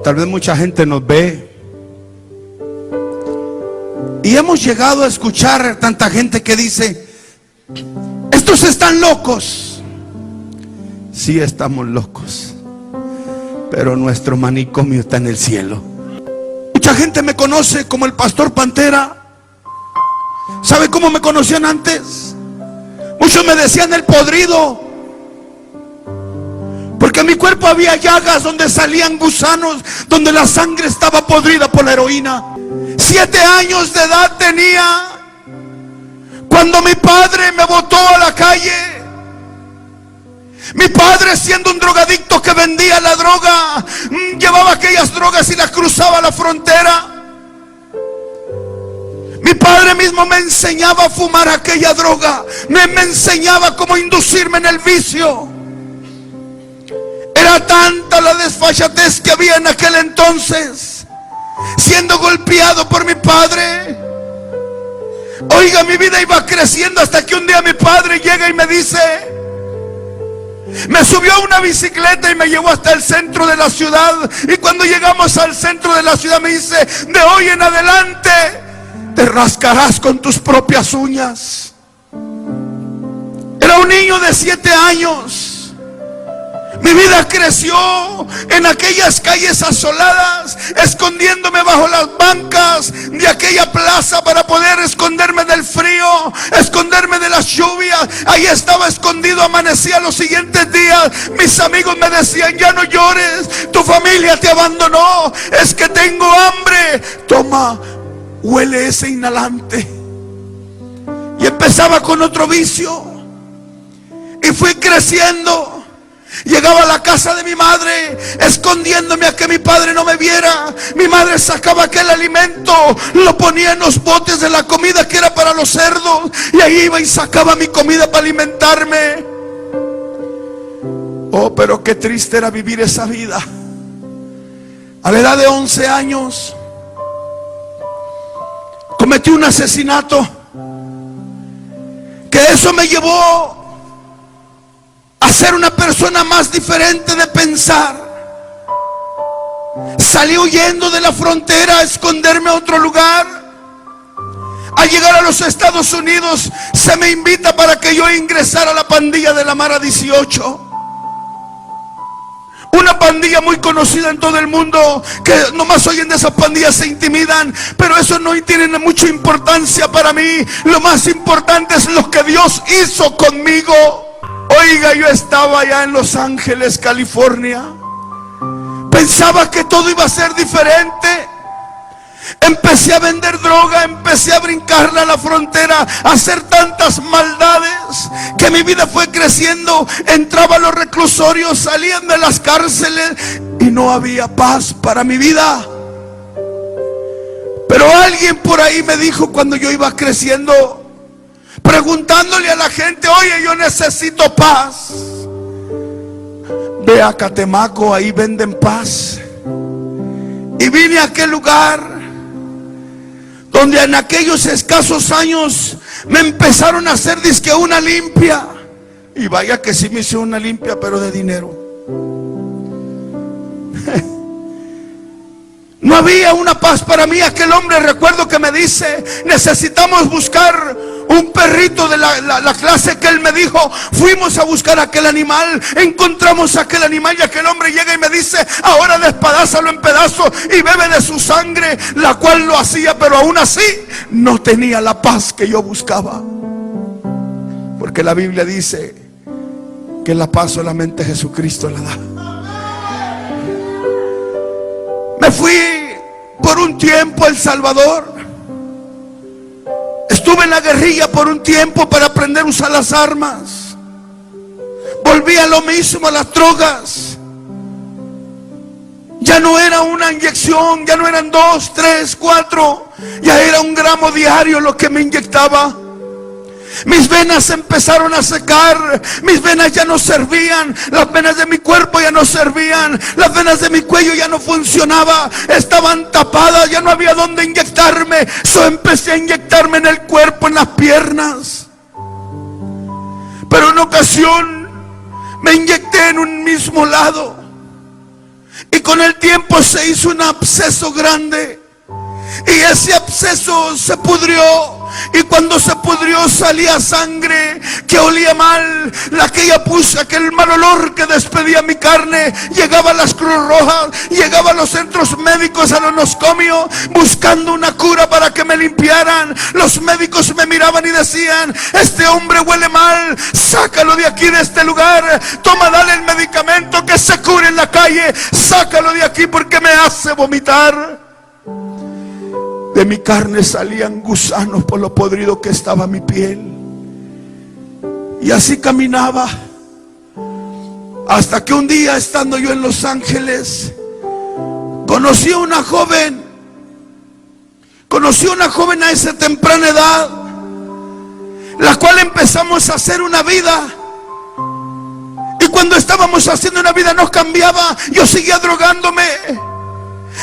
Tal vez mucha gente nos ve y hemos llegado a escuchar tanta gente que dice: estos están locos. Sí, estamos locos, pero nuestro manicomio está en el cielo. Mucha gente me conoce como el pastor Pantera. ¿Sabe cómo me conocían antes? Muchos me decían el podrido, porque en mi cuerpo había llagas donde salían gusanos, donde la sangre estaba podrida por la heroína. 7 años de edad tenía cuando mi padre me botó a la calle. Mi padre, siendo un drogadicto que vendía la droga, llevaba aquellas drogas y las cruzaba la frontera. Mi padre mismo me enseñaba a fumar aquella droga. Me enseñaba cómo inducirme en el vicio. Era tanta la desfachatez que había en aquel entonces, siendo golpeado por mi padre. Oiga, mi vida iba creciendo hasta que un día mi padre llega y me dice, me subió a una bicicleta y me llevó hasta el centro de la ciudad. Y cuando llegamos al centro de la ciudad me dice: de hoy en adelante te rascarás con tus propias uñas. Era un niño de 7 años. Mi vida creció en aquellas calles asoladas, escondiéndome bajo las bancas de aquella plaza para poder esconderme del frío, esconderme de las lluvias. Ahí estaba escondido, amanecía los siguientes días. Mis amigos me decían: ya no llores, tu familia te abandonó, es que tengo hambre. Toma, huele ese inhalante. Y empezaba con otro vicio y fui creciendo. Llegaba a la casa de mi madre escondiéndome a que mi padre no me viera. Mi madre sacaba aquel alimento, lo ponía en los botes de la comida que era para los cerdos, y ahí iba y sacaba mi comida para alimentarme. Oh, pero qué triste era vivir esa vida. A la edad de 11 años cometí un asesinato, que eso me llevó a ser una persona más diferente de pensar. Salí huyendo de la frontera a esconderme a otro lugar. Al llegar a los Estados Unidos se me invita para que yo ingresara a la pandilla de la Mara 18. Una pandilla muy conocida en todo el mundo, que nomás oyen de esas pandillas se intimidan, pero eso no tiene mucha importancia para mí. Lo más importante es lo que Dios hizo conmigo. Oiga, yo estaba allá en Los Ángeles, California. Pensaba que todo iba a ser diferente. Empecé a vender droga, empecé a brincarla a la frontera, a hacer tantas maldades, que mi vida fue creciendo. Entraba a los reclusorios, salían de las cárceles y no había paz para mi vida. Pero alguien por ahí me dijo, cuando yo iba creciendo, preguntándole a la gente: oye, yo necesito paz. Ve a Catemaco, ahí venden paz. Y vine a aquel lugar donde en aquellos escasos años me empezaron a hacer dizque una limpia. Y vaya que sí me hice una limpia, pero de dinero. No había una paz para mí. Aquel hombre, recuerdo que me dice: necesitamos buscar un perrito de la clase que él me dijo. Fuimos a buscar aquel animal, encontramos aquel animal, y aquel hombre llega y me dice: ahora despedázalo en pedazos y bebe de su sangre, la cual lo hacía, pero aún así no tenía la paz que yo buscaba. Porque la Biblia dice que la paz solamente Jesucristo la da. Me fui por un tiempo a El Salvador. Estuve en la guerrilla por un tiempo para aprender a usar las armas. Volví a lo mismo, a las drogas. Ya no era una inyección, ya no eran 2, 3, 4. Ya era 1 gramo diario lo que me inyectaba. Mis venas empezaron a secar. Mis venas ya no servían. Las venas de mi cuerpo ya no servían. Las venas de mi cuello ya no funcionaban. Estaban tapadas, ya no había dónde inyectarme. So empecé a inyectarme en el cuerpo, en las piernas. Pero en ocasión me inyecté en un mismo lado. Y con el tiempo se hizo un absceso grande. Y ese absceso se pudrió. Y cuando se pudrió salía sangre que olía mal. Aquel mal olor que despedía mi carne llegaba a las Cruz Rojas, llegaba a los centros médicos, a los nosocomios, buscando una cura para que me limpiaran. Los médicos me miraban y decían: este hombre huele mal, sácalo de aquí, de este lugar. Toma, dale el medicamento, que se cure en la calle. Sácalo de aquí porque me hace vomitar. De mi carne salían gusanos por lo podrido que estaba mi piel. Y así caminaba, hasta que un día, estando yo en Los Ángeles, conocí a una joven. Conocí a una joven a esa temprana edad, la cual empezamos a hacer una vida. Y cuando estábamos haciendo una vida no cambiaba. Yo seguía drogándome.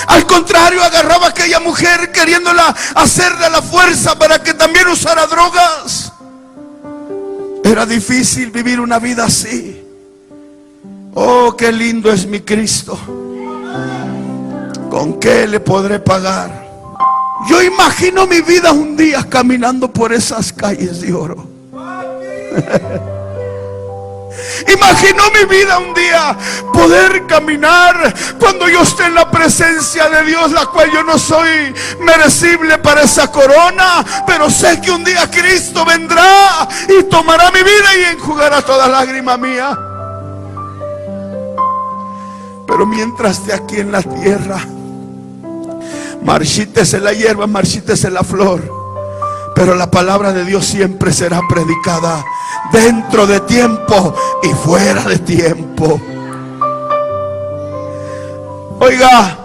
Al contrario, agarraba a aquella mujer queriéndola hacer de la fuerza para que también usara drogas. Era difícil vivir una vida así. Oh, qué lindo es mi Cristo. ¿Con qué le podré pagar? Yo imagino mi vida un día caminando por esas calles de oro. Imagino mi vida un día poder caminar cuando yo esté en la presencia de Dios, la cual yo no soy merecible para esa corona, pero sé que un día Cristo vendrá y tomará mi vida y enjugará toda lágrima mía. Pero mientras esté aquí en la tierra, marchítese la hierba, marchítese la flor, pero la palabra de Dios siempre será predicada, dentro de tiempo y fuera de tiempo. Oiga,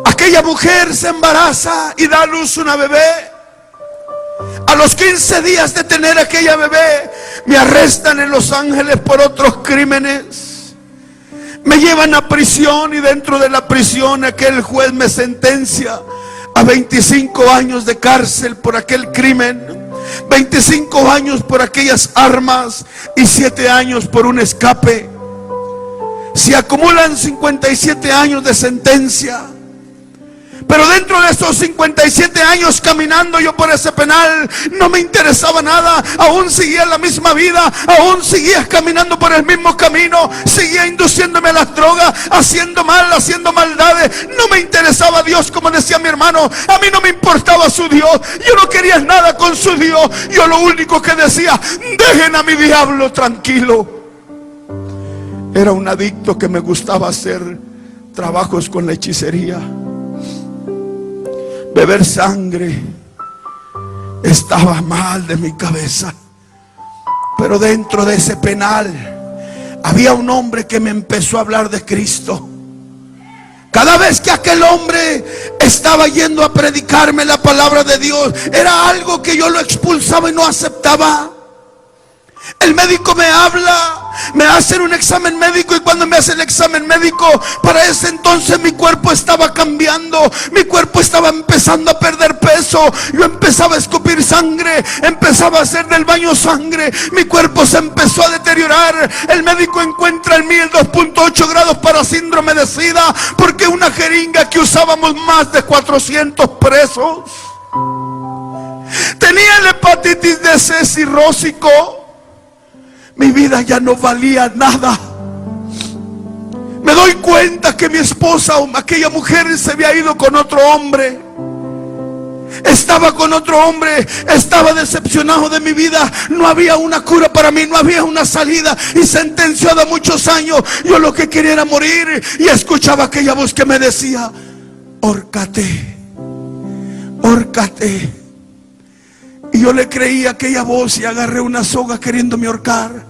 aquella mujer se embaraza y da a luz una bebé. A los 15 días de tener aquella bebé, me arrestan en Los Ángeles por otros crímenes. Me llevan a prisión y dentro de la prisión aquel juez me sentencia a 25 años de cárcel por aquel crimen, 25 años por aquellas armas y 7 años por un escape. Se acumulan 57 años de sentencia. Pero dentro de esos 57 años caminando yo por ese penal, no me interesaba nada. Aún seguía la misma vida, aún seguía caminando por el mismo camino, seguía induciéndome a las drogas, haciendo mal, haciendo maldades. No me interesaba Dios, como decía mi hermano. A mí no me importaba su Dios. Yo no quería nada con su Dios. Yo lo único que decía: dejen a mi diablo tranquilo. Era un adicto que me gustaba hacer trabajos con la hechicería, beber sangre. Estaba mal de mi cabeza. Pero dentro de ese penal había un hombre que me empezó a hablar de Cristo. Cada vez que aquel hombre estaba yendo a predicarme la palabra de Dios, era algo que yo lo expulsaba y no aceptaba. El médico me habla, me hacen un examen médico, y cuando me hace el examen médico, para ese entonces mi cuerpo estaba cambiando, mi cuerpo estaba empezando a perder peso. Yo empezaba a escupir sangre, empezaba a hacer del baño sangre, mi cuerpo se empezó a deteriorar. El médico encuentra en mí el 2.8 grados para síndrome de SIDA, porque una jeringa que usábamos más de 400 presos. Tenía la hepatitis de C cirrósico. Mi vida ya no valía nada. Me doy cuenta que mi esposa, aquella mujer, se había ido con otro hombre. Estaba con otro hombre. Estaba decepcionado de mi vida. No había una cura para mí, no había una salida. Y sentenciado a muchos años. Yo lo que quería era morir. Y escuchaba aquella voz que me decía: hórcate, hórcate. Y yo le creí a aquella voz y agarré una soga queriéndome ahorcar.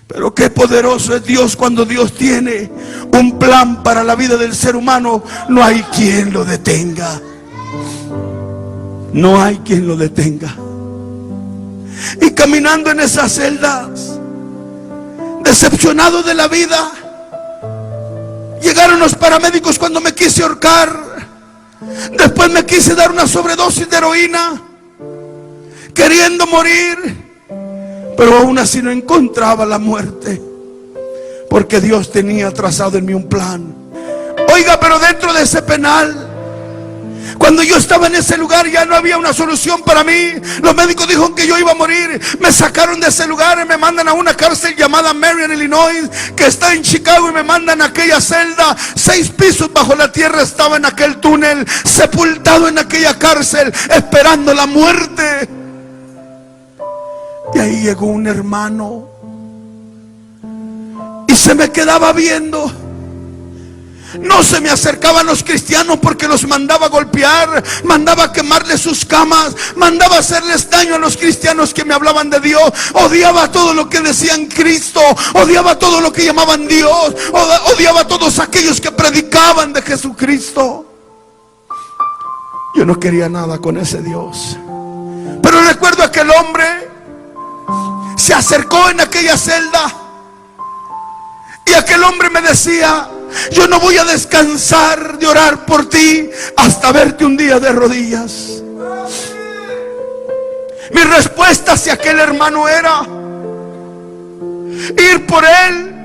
Pero qué poderoso es Dios cuando Dios tiene un plan para la vida del ser humano. No hay quien lo detenga. No hay quien lo detenga. Y caminando en esas celdas, decepcionado de la vida, llegaron los paramédicos cuando me quise ahorcar. Después me quise dar una sobredosis de heroína, queriendo morir, pero aún así no encontraba la muerte. porque Dios tenía trazado en mí un plan. Oiga, pero dentro de ese penal, cuando yo estaba en ese lugar, ya no había una solución para mí. Los médicos dijeron que yo iba a morir. Me sacaron de ese lugar y me mandan a una cárcel llamada Marion, Illinois, que está en Chicago, y me mandan a aquella celda. 6 pisos bajo la tierra estaba en aquel túnel, sepultado en aquella cárcel, esperando la muerte. Y ahí llegó un hermano y se me quedaba viendo. No se me acercaban los cristianos porque los mandaba a golpear, mandaba a quemarles sus camas, mandaba a hacerles daño a los cristianos que me hablaban de Dios. Odiaba todo lo que decían Cristo, odiaba todo lo que llamaban Dios, odiaba a todos aquellos que predicaban de Jesucristo. Yo no quería nada con ese Dios. Pero recuerdo a aquel hombre se acercó en aquella celda, y aquel hombre me decía: yo no voy a descansar de orar por ti hasta verte un día de rodillas. Mi respuesta hacia aquel hermano era ir por él.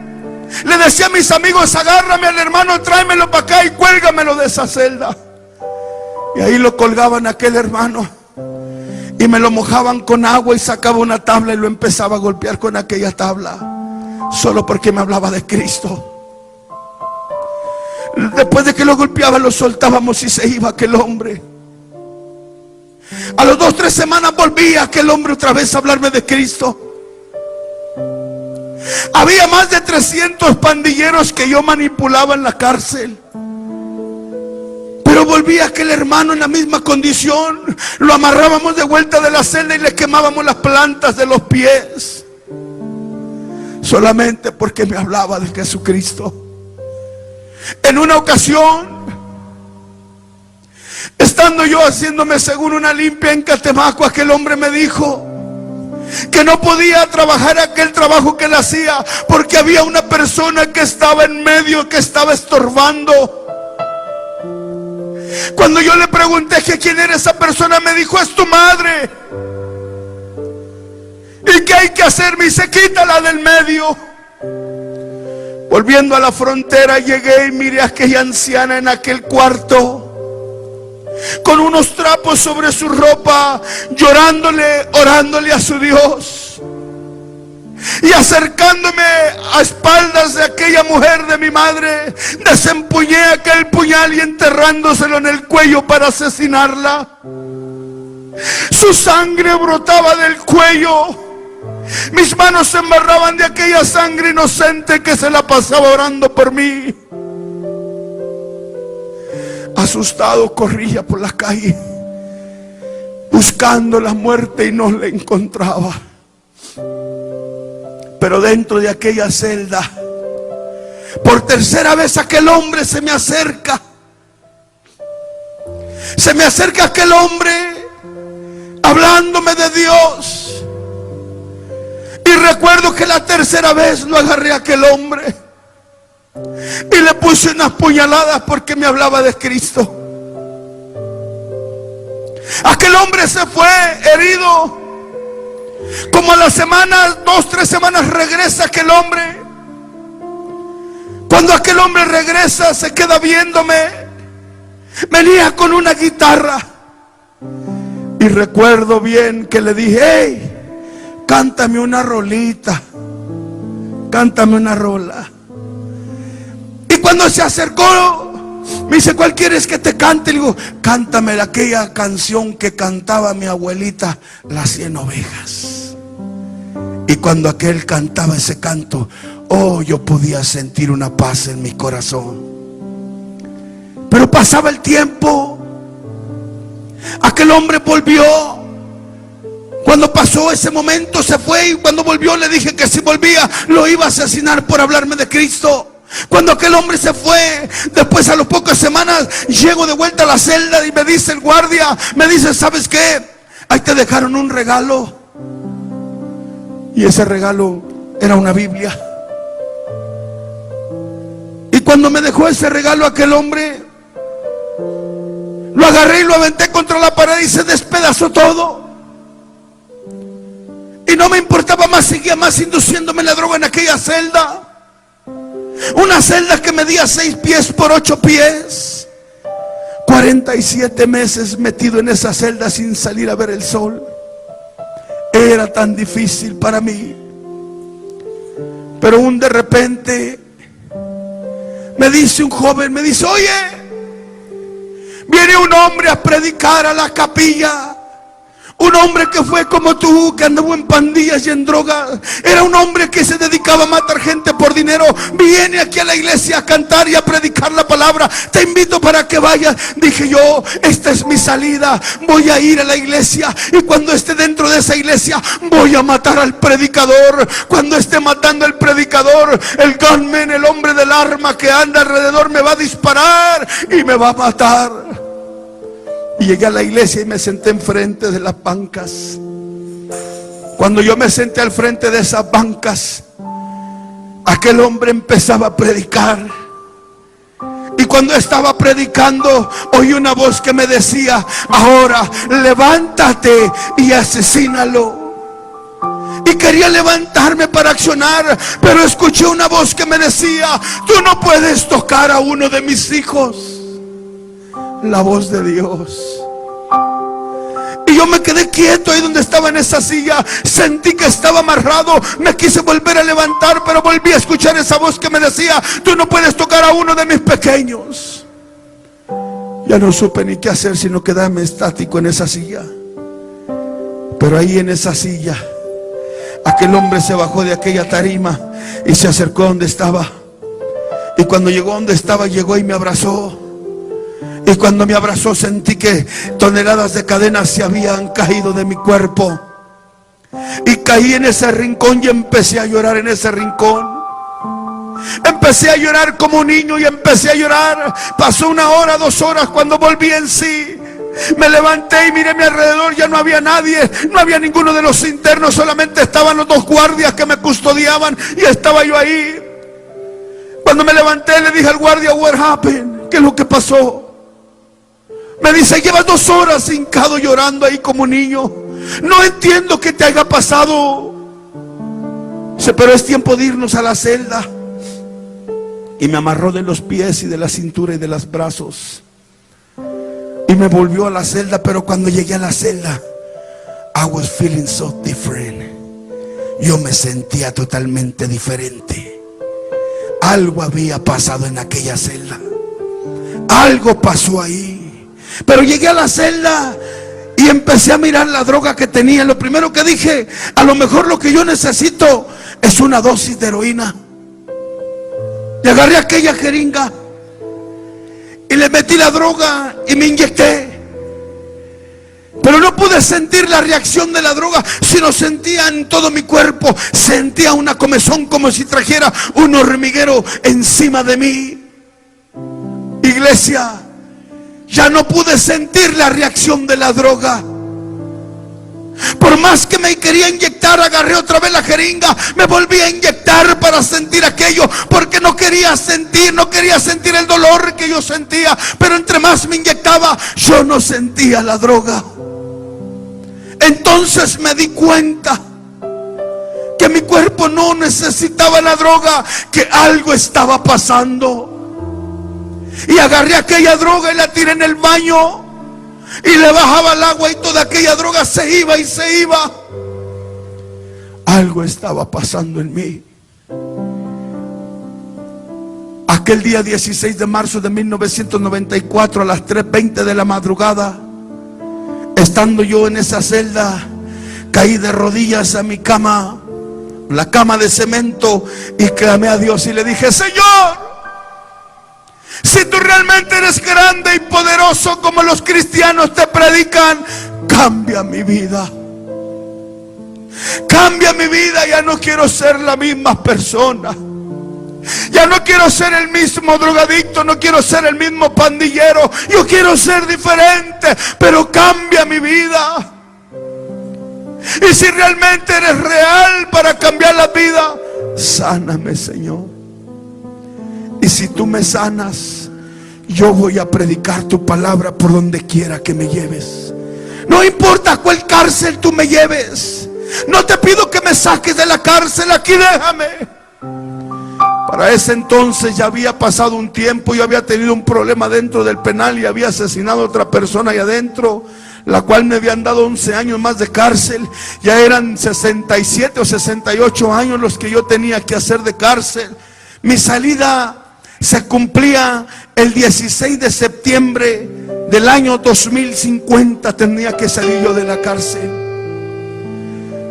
Le decía a mis amigos: agárrame al hermano, tráemelo para acá y cuélgamelo de esa celda. Y ahí lo colgaban a aquel hermano y me lo mojaban con agua, y sacaba una tabla y lo empezaba a golpear con aquella tabla, solo porque me hablaba de Cristo. Después de que lo golpeaba, lo soltábamos y se iba aquel hombre. A las 2 o 3 semanas volvía aquel hombre otra vez a hablarme de Cristo. Había más de 300 pandilleros que yo manipulaba en la cárcel, pero volvía aquel hermano en la misma condición. Lo amarrábamos de vuelta de la celda y le quemábamos las plantas de los pies, solamente porque me hablaba de Jesucristo. En una ocasión, estando yo haciéndome según una limpia en Catemaco, aquel hombre me dijo que no podía trabajar aquel trabajo que él hacía porque había una persona que estaba en medio, que estaba estorbando. Cuando yo le pregunté que quién era esa persona, me dijo: es tu madre. ¿Y qué hay que hacer? Me dice: quítala del medio. Volviendo a la frontera, llegué y miré a aquella anciana en aquel cuarto, con unos trapos sobre su ropa, llorándole, orándole a su Dios. Y acercándome a espaldas de aquella mujer de mi madre, desempuñé aquel puñal y enterrándoselo en el cuello para asesinarla. Su sangre brotaba del cuello. Mis manos se embarraban de aquella sangre inocente que se la pasaba orando por mí. Asustado corría por la calle buscando la muerte y no la encontraba. Pero dentro de aquella celda, por tercera vez aquel hombre se me acerca. Se me acerca aquel hombre hablándome de Dios. Y recuerdo que la tercera vez lo agarré a aquel hombre y le puse unas puñaladas porque me hablaba de Cristo. Aquel hombre se fue herido. Como a las semanas, 2 o 3 semanas, regresa aquel hombre. Cuando aquel hombre regresa, se queda viéndome. Venía con una guitarra. Y recuerdo bien que le dije: hey, cántame una rolita, cántame una rola. Y cuando se acercó, me dice: ¿cuál quieres que te cante? Le digo: cántame aquella canción que cantaba mi abuelita, Las 100 ovejas. Y cuando aquel cantaba ese canto, oh, yo podía sentir una paz en mi corazón. Pero pasaba el tiempo, aquel hombre volvió. Cuando pasó ese momento se fue, y cuando volvió le dije que si volvía lo iba a asesinar por hablarme de Cristo. Cuando aquel hombre se fue, después a las pocas semanas llego de vuelta a la celda y me dice el guardia, me dice: ¿sabes qué? Ahí te dejaron un regalo. Y ese regalo era una Biblia. Y cuando me dejó ese regalo aquel hombre, lo agarré y lo aventé contra la pared y se despedazó todo. Y no me importaba más, seguía más induciéndome la droga en aquella celda. Una celda que medía 6 pies por 8 pies. 47 meses metido en esa celda sin salir a ver el sol. Era tan difícil para mí. Pero de repente me dice un joven, me dice: oye, viene un hombre a predicar a la capilla. Un hombre que fue como tú, que anduvo en pandillas y en drogas. Era un hombre que se dedicaba a matar gente por dinero. Viene aquí a la iglesia a cantar y a predicar la palabra. Te invito para que vayas. Dije yo, esta es mi salida. Voy a ir a la iglesia, y cuando esté dentro de esa iglesia voy a matar al predicador. Cuando esté matando al predicador, el gunman, el hombre del arma que anda alrededor, me va a disparar y me va a matar. Y llegué a la iglesia y me senté enfrente de las bancas. Cuando yo me senté al frente de esas bancas, aquel hombre empezaba a predicar. Y cuando estaba predicando, oí una voz que me decía: ahora levántate y asesínalo. Y quería levantarme para accionar, pero escuché una voz que me decía: tú no puedes tocar a uno de mis hijos. La voz de Dios. Y yo me quedé quieto ahí donde estaba en esa silla. Sentí que estaba amarrado. Me quise volver a levantar, pero volví a escuchar esa voz que me decía: tú no puedes tocar a uno de mis pequeños. Ya no supe ni qué hacer, sino quedarme estático en esa silla. Pero ahí en esa silla, aquel hombre se bajó de aquella tarima y se acercó donde estaba. Y cuando llegó donde estaba, llegó y me abrazó. Y cuando me abrazó, sentí que toneladas de cadenas se habían caído de mi cuerpo. Y caí en ese rincón y empecé a llorar en ese rincón. Empecé a llorar como un niño y empecé a llorar. Pasó 1 hora, 2 horas. Cuando volví en sí, me levanté y miré a mi alrededor. Ya no había nadie, no había ninguno de los internos. Solamente estaban los 2 guardias que me custodiaban, y estaba yo ahí. Cuando me levanté, le dije al guardia: what happened? ¿Qué es lo que pasó? Me dice: llevas 2 horas hincado llorando ahí como un niño. No entiendo qué te haya pasado. Dice: pero es tiempo de irnos a la celda. Y me amarró de los pies y de la cintura y de los brazos. Y me volvió a la celda. Pero cuando llegué a la celda, I was feeling so different. Yo me sentía totalmente diferente. Algo había pasado en aquella celda. Algo pasó ahí. Pero llegué a la celda y empecé a mirar la droga que tenía. Lo primero que dije: a lo mejor lo que yo necesito es una dosis de heroína. Y agarré aquella jeringa y le metí la droga y me inyecté. Pero no pude sentir la reacción de la droga, sino sentía en todo mi cuerpo. Sentía una comezón como si trajera un hormiguero encima de mí. Iglesia, ya no pude sentir la reacción de la droga. Por más que me quería inyectar, agarré otra vez la jeringa, me volví a inyectar para sentir aquello, porque no quería sentir el dolor que yo sentía. Pero entre más me inyectaba, yo no sentía la droga. Entonces me di cuenta que mi cuerpo no necesitaba la droga, que algo estaba pasando. Y agarré aquella droga y la tiré en el baño, y le bajaba el agua y toda aquella droga se iba y se iba. Algo estaba pasando en mí. Aquel día 16 de marzo de 1994, a las 3:20 de la madrugada, estando yo en esa celda, caí de rodillas a mi cama, la cama de cemento, y clamé a Dios y le dije: Señor, si tú realmente eres grande y poderoso como los cristianos te predican, cambia mi vida. Cambia mi vida. Ya no quiero ser la misma persona. Ya no quiero ser el mismo drogadicto, no quiero ser el mismo pandillero. Yo quiero ser diferente, pero cambia mi vida. Y si realmente eres real para cambiar la vida, sáname, Señor. Y si tú me sanas, yo voy a predicar tu palabra por donde quiera que me lleves. No importa a cuál cárcel tú me lleves. No te pido que me saques de la cárcel, aquí déjame, Para ese entonces ya había pasado un tiempo. Yo había tenido un problema dentro del penal y había asesinado a otra persona ahí adentro, la cual me habían dado 11 años más de cárcel. Ya eran 67 o 68 años los que yo tenía que hacer de cárcel. Mi salida se cumplía el 16 de septiembre del año 2050. Tenía que salir yo de la cárcel.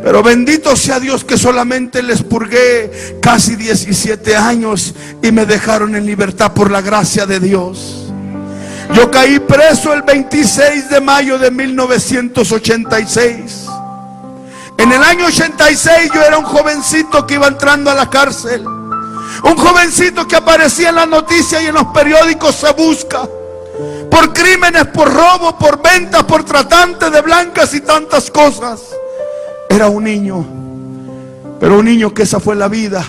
Pero bendito sea Dios que solamente les purgué casi 17 años y me dejaron en libertad por la gracia de Dios. Yo caí preso el 26 de mayo de 1986. En el año 86 yo era un jovencito que iba entrando a la cárcel. Un jovencito que aparecía en las noticias y en los periódicos. Se busca por crímenes, por robo, por ventas, por tratantes de blancas y tantas cosas. Era un niño, pero un niño que esa fue la vida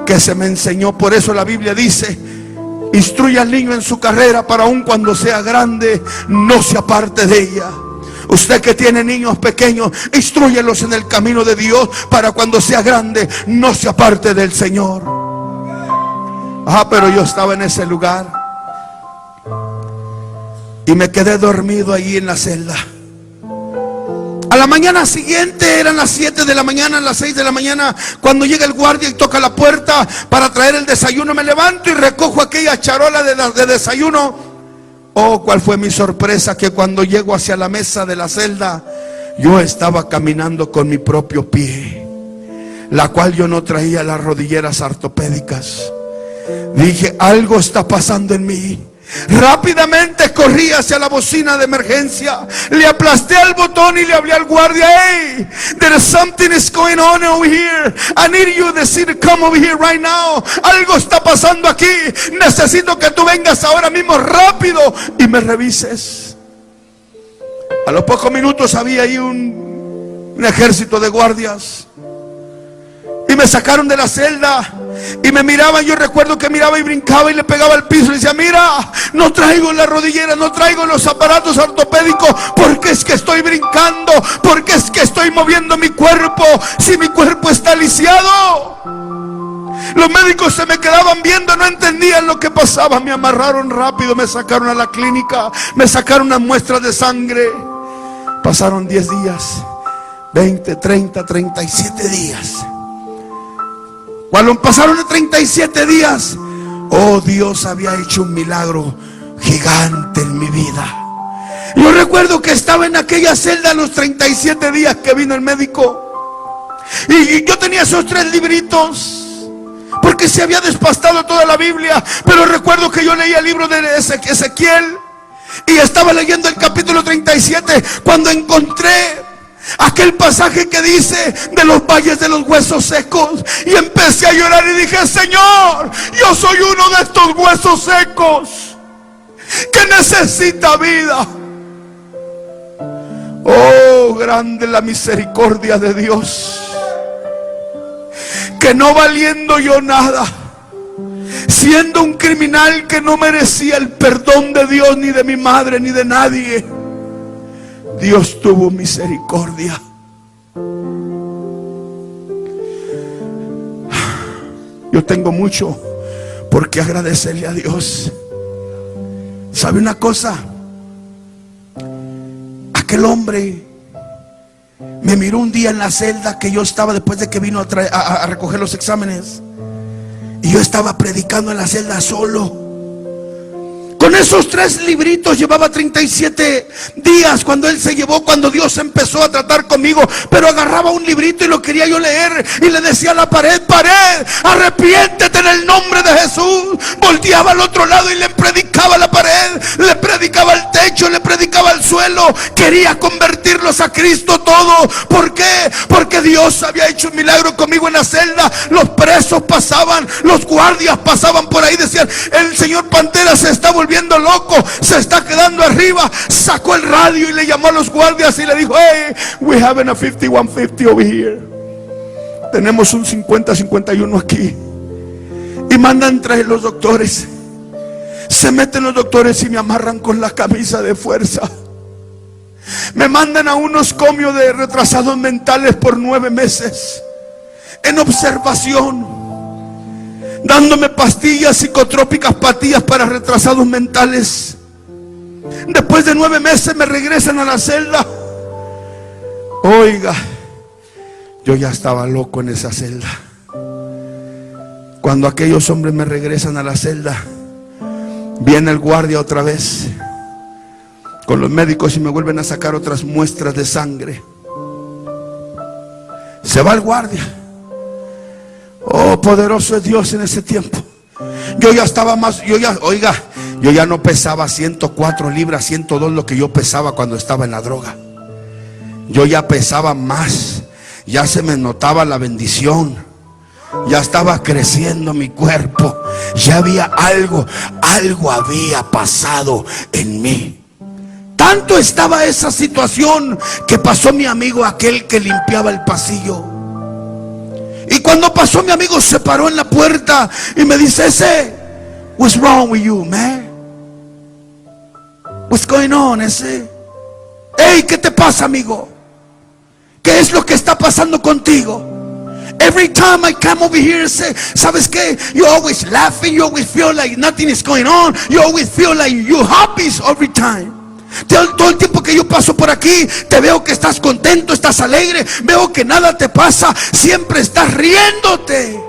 que se me enseñó. Por eso la Biblia dice: instruye al niño en su carrera, para aun cuando sea grande no se aparte de ella. Usted que tiene niños pequeños, instrúyelos en el camino de Dios, para cuando sea grande no se aparte del Señor. Pero yo estaba en ese lugar y me quedé dormido allí en la celda. A la mañana siguiente, eran las 7 de la mañana, las 6 de la mañana, cuando llega el guardia y toca la puerta para traer el desayuno, me levanto y recojo aquella charola de desayuno. Oh, cuál fue mi sorpresa, que cuando llego hacia la mesa de la celda, yo estaba caminando con mi propio pie, la cual yo no traía las rodilleras ortopédicas. Dije: algo está pasando en mí. Rápidamente corrí hacia la bocina de emergencia, le aplasté al botón y le hablé al guardia: hey, there's something is going on over here. I need you to come over here right now. Algo está pasando aquí. Necesito que tú vengas ahora mismo rápido y me revises. A los pocos minutos había ahí un ejército de guardias y me sacaron de la celda. Y me miraban, yo recuerdo que miraba y brincaba y le pegaba al piso y decía: mira, no traigo la rodillera, no traigo los aparatos ortopédicos, porque es que estoy brincando, porque es que estoy moviendo mi cuerpo, si mi cuerpo está lisiado. Los médicos se me quedaban viendo, no entendían lo que pasaba. Me amarraron rápido, me sacaron a la clínica, me sacaron unas muestras de sangre. Pasaron 10 días, 20, 30, 37 días. Cuando pasaron de 37 días, oh, Dios había hecho un milagro gigante en mi vida. Yo recuerdo que estaba en aquella celda los 37 días que vino el médico, y yo tenía esos 3 libritos, porque se había despastado toda la Biblia. Pero recuerdo que yo leía el libro de Ezequiel y estaba leyendo el capítulo 37 cuando encontré aquel pasaje que dice de los valles de los huesos secos, y empecé a llorar y dije: Señor, yo soy uno de estos huesos secos que necesita vida. Oh, grande la misericordia de Dios, que no valiendo yo nada, siendo un criminal que no merecía el perdón de Dios, ni de mi madre, ni de nadie, Dios tuvo misericordia. Yo tengo mucho por qué agradecerle a Dios. ¿Sabe una cosa? Aquel hombre me miró un día en la celda que yo estaba, después de que vino a recoger los exámenes, y yo estaba predicando en la celda solo. Con esos 3 libritos llevaba 37 días cuando él se llevó, cuando Dios empezó a tratar conmigo. Pero agarraba un librito y lo quería yo leer, y le decía a la pared: pared, arrepiéntete en el nombre de Jesús. Volteaba al otro lado y le predicaba a la pared, le predicaba al techo, le predicaba al suelo. Quería convertirlos a Cristo todo. ¿Por qué? Porque Dios había hecho un milagro conmigo en la celda. Los presos pasaban, los guardias pasaban por ahí, decían: el señor Pantera se está volviendo loco, se está quedando arriba. Sacó el radio y le llamó a los guardias y le dijo: hey, we have a 5150 over here. Tenemos un 50-51 aquí. Y mandan traer los doctores. Se meten los doctores y me amarran con la camisa de fuerza. Me mandan a unos comios de retrasados mentales por 9 meses en observación. dándome pastillas psicotrópicas, pastillas para retrasados mentales. Después de 9 meses me regresan a la celda. Oiga, yo ya estaba loco en esa celda. Cuando aquellos hombres me regresan a la celda, viene el guardia otra vez con los médicos y me vuelven a sacar otras muestras de sangre. Se va el guardia. Oh, poderoso es Dios en ese tiempo. Yo ya estaba más, yo ya no pesaba 104 libras, 102 lo que yo pesaba cuando estaba en la droga. Yo ya pesaba más. Ya se me notaba la bendición. Ya estaba creciendo mi cuerpo. Ya había algo había pasado en mí. Tanto estaba esa situación que pasó mi amigo aquel que limpiaba el pasillo. Y cuando pasó mi amigo se paró en la puerta y me dice: ese, what's wrong with you, man? What's going on, ese? Hey, ¿qué te pasa, amigo? ¿Qué es lo que está pasando contigo? Every time I come over here, say, ¿sabes qué? You always laughing, you always feel like nothing is going on, you always feel like you're happy every time. Todo el tiempo que yo paso por aquí, te veo que estás contento, estás alegre, veo que nada te pasa, siempre estás riéndote.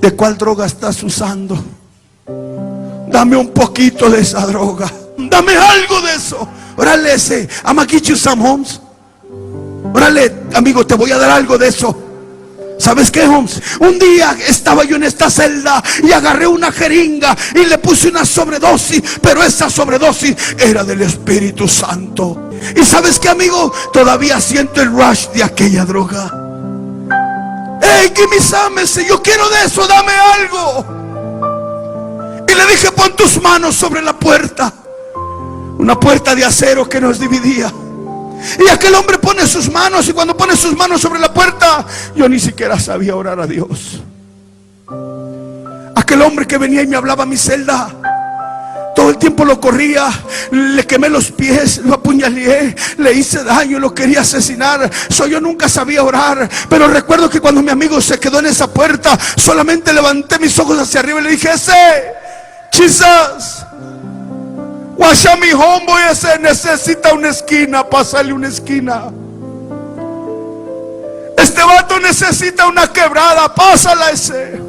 ¿De cuál droga estás usando? Dame un poquito de esa droga, dame algo de eso. Órale, ese, I'm gonna get you some, Holmes. Órale, amigo, te voy a dar algo de eso. ¿Sabes qué, Holmes? Un día estaba yo en esta celda y agarré una jeringa y le puse una sobredosis, pero esa sobredosis era del Espíritu Santo. ¿Y sabes qué, amigo? Todavía siento el rush de aquella droga. Hey, give me some, yo quiero de eso, dame algo. Y le dije: pon tus manos sobre la puerta. Una puerta de acero que nos dividía. Y aquel hombre pone sus manos, y cuando pone sus manos sobre la puerta, yo ni siquiera sabía orar a Dios. Aquel hombre que venía y me hablaba a mi celda, todo el tiempo lo corría, le quemé los pies, lo apuñalé, le hice daño, lo quería asesinar. Yo nunca sabía orar, pero recuerdo que cuando mi amigo se quedó en esa puerta, solamente levanté mis ojos hacia arriba y le dije: ese, Jesus, guacha, mi homeboy ese necesita una esquina, pásale una esquina. Este vato necesita una quebrada, pásala ese.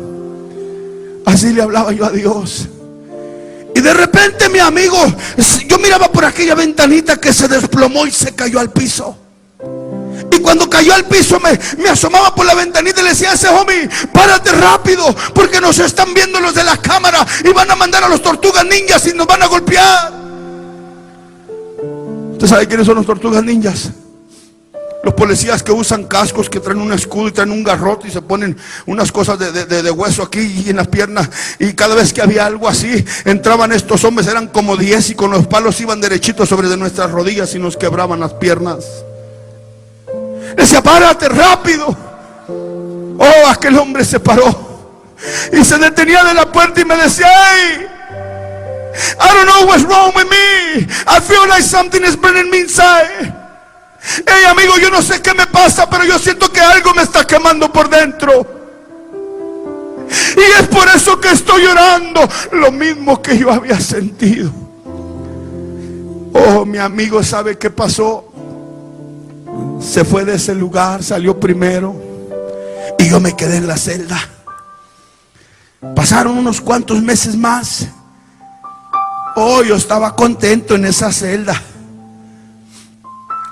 Así le hablaba yo a Dios. Y de repente mi amigo, yo miraba por aquella ventanita que se desplomó y se cayó al piso. Y cuando cayó al piso me asomaba por la ventanita y le decía a ese homie: párate rápido, porque nos están viendo los de la cámara y van a mandar a los tortugas ninjas y nos van a golpear. ¿Usted sabe quiénes son los tortugas ninjas? Los policías que usan cascos, que traen un escudo y traen un garrote y se ponen unas cosas de hueso aquí y en las piernas. Y cada vez que había algo así, entraban estos hombres, eran como 10, y con los palos iban derechitos sobre de nuestras rodillas y nos quebraban las piernas. Decía: párate rápido. Oh, aquel hombre se paró y se detenía de la puerta y me decía: hey, I don't know what's wrong with me, I feel like something is burning me inside. Hey, amigo, yo no sé qué me pasa, pero yo siento que algo me está quemando por dentro. Y es por eso que estoy llorando, lo mismo que yo había sentido. Oh, mi amigo, ¿sabe qué pasó? Se fue de ese lugar, salió primero, y yo me quedé en la celda. Pasaron unos cuantos meses más. Oh, yo estaba contento en esa celda,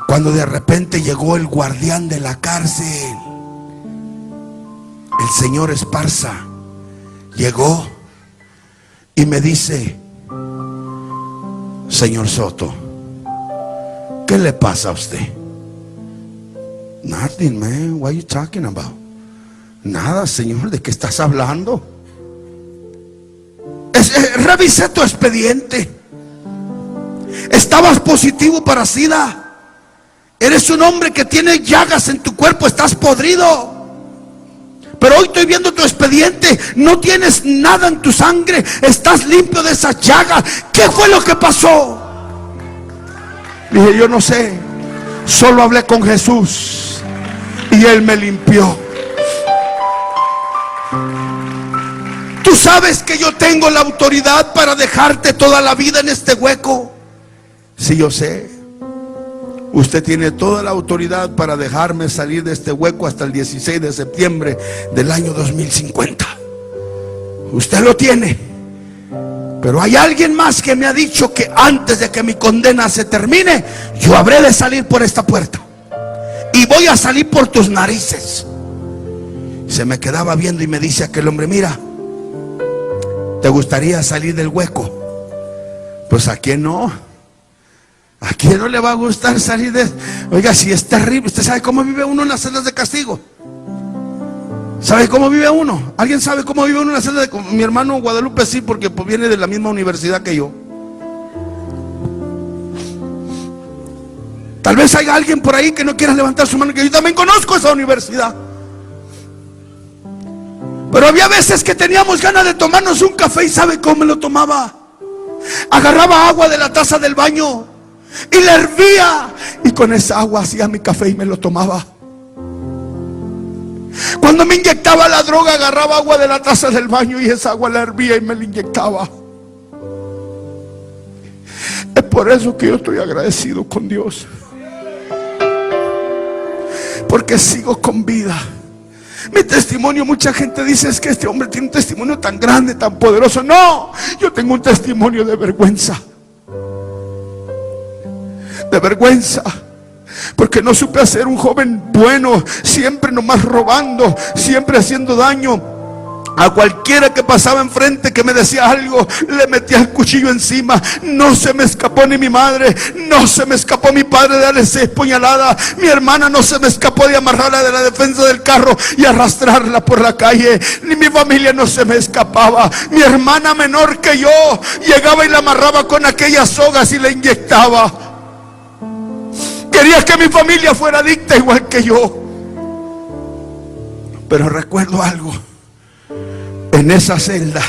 cuando de repente llegó el guardián de la cárcel, el señor Esparza. Llegó y me dice: señor Soto, ¿qué le pasa a usted? Nothing, man, what are you talking about? Nada, señor, ¿de qué estás hablando? Revisé tu expediente. Estabas positivo para SIDA. Eres un hombre que tiene llagas en tu cuerpo, estás podrido. Pero hoy estoy viendo tu expediente, no tienes nada en tu sangre, estás limpio de esas llagas. ¿Qué fue lo que pasó? Dije: yo no sé, solo hablé con Jesús y Él me limpió. sabes que yo tengo la autoridad para dejarte toda la vida en este hueco. Sí, yo sé. Usted tiene toda la autoridad para dejarme salir de este hueco hasta el 16 de septiembre del año 2050. Usted lo tiene. Pero hay alguien más que me ha dicho que antes de que mi condena se termine, yo habré de salir por esta puerta. Y voy a salir por tus narices. Se me quedaba viendo y me dice aquel hombre: mira, ¿te gustaría salir del hueco? Pues ¿a quién no? ¿A quién no le va a gustar salir de... Oiga, si es terrible. ¿Usted sabe cómo vive uno en las celdas de castigo? ¿Sabe cómo vive uno? ¿Alguien sabe cómo vive uno en la celda de... Mi hermano Guadalupe sí, porque pues viene de la misma universidad que yo. Tal vez haya alguien por ahí que no quiera levantar su mano, que yo también conozco esa universidad. Pero había veces que teníamos ganas de tomarnos un café. ¿Y sabe cómo me lo tomaba? Agarraba agua de la taza del baño y la hervía, y con esa agua hacía mi café y me lo tomaba. Cuando me inyectaba la droga, agarraba agua de la taza del baño y esa agua la hervía y me la inyectaba. Es por eso que yo estoy agradecido con Dios, porque sigo con vida. Mi testimonio, mucha gente dice: es que este hombre tiene un testimonio tan grande, tan poderoso. No, yo tengo un testimonio de vergüenza. De vergüenza, porque no supe ser un joven bueno, siempre nomás robando, siempre haciendo daño. A cualquiera que pasaba enfrente que me decía algo, le metía el cuchillo encima. No se me escapó ni mi madre, no se me escapó mi padre de darle 6 puñaladas. Mi hermana no se me escapó de amarrarla de la defensa del carro y arrastrarla por la calle. Ni mi familia no se me escapaba. Mi hermana menor que yo llegaba y la amarraba con aquellas sogas y la inyectaba. Quería que mi familia fuera adicta igual que yo. Pero recuerdo algo. En esa celda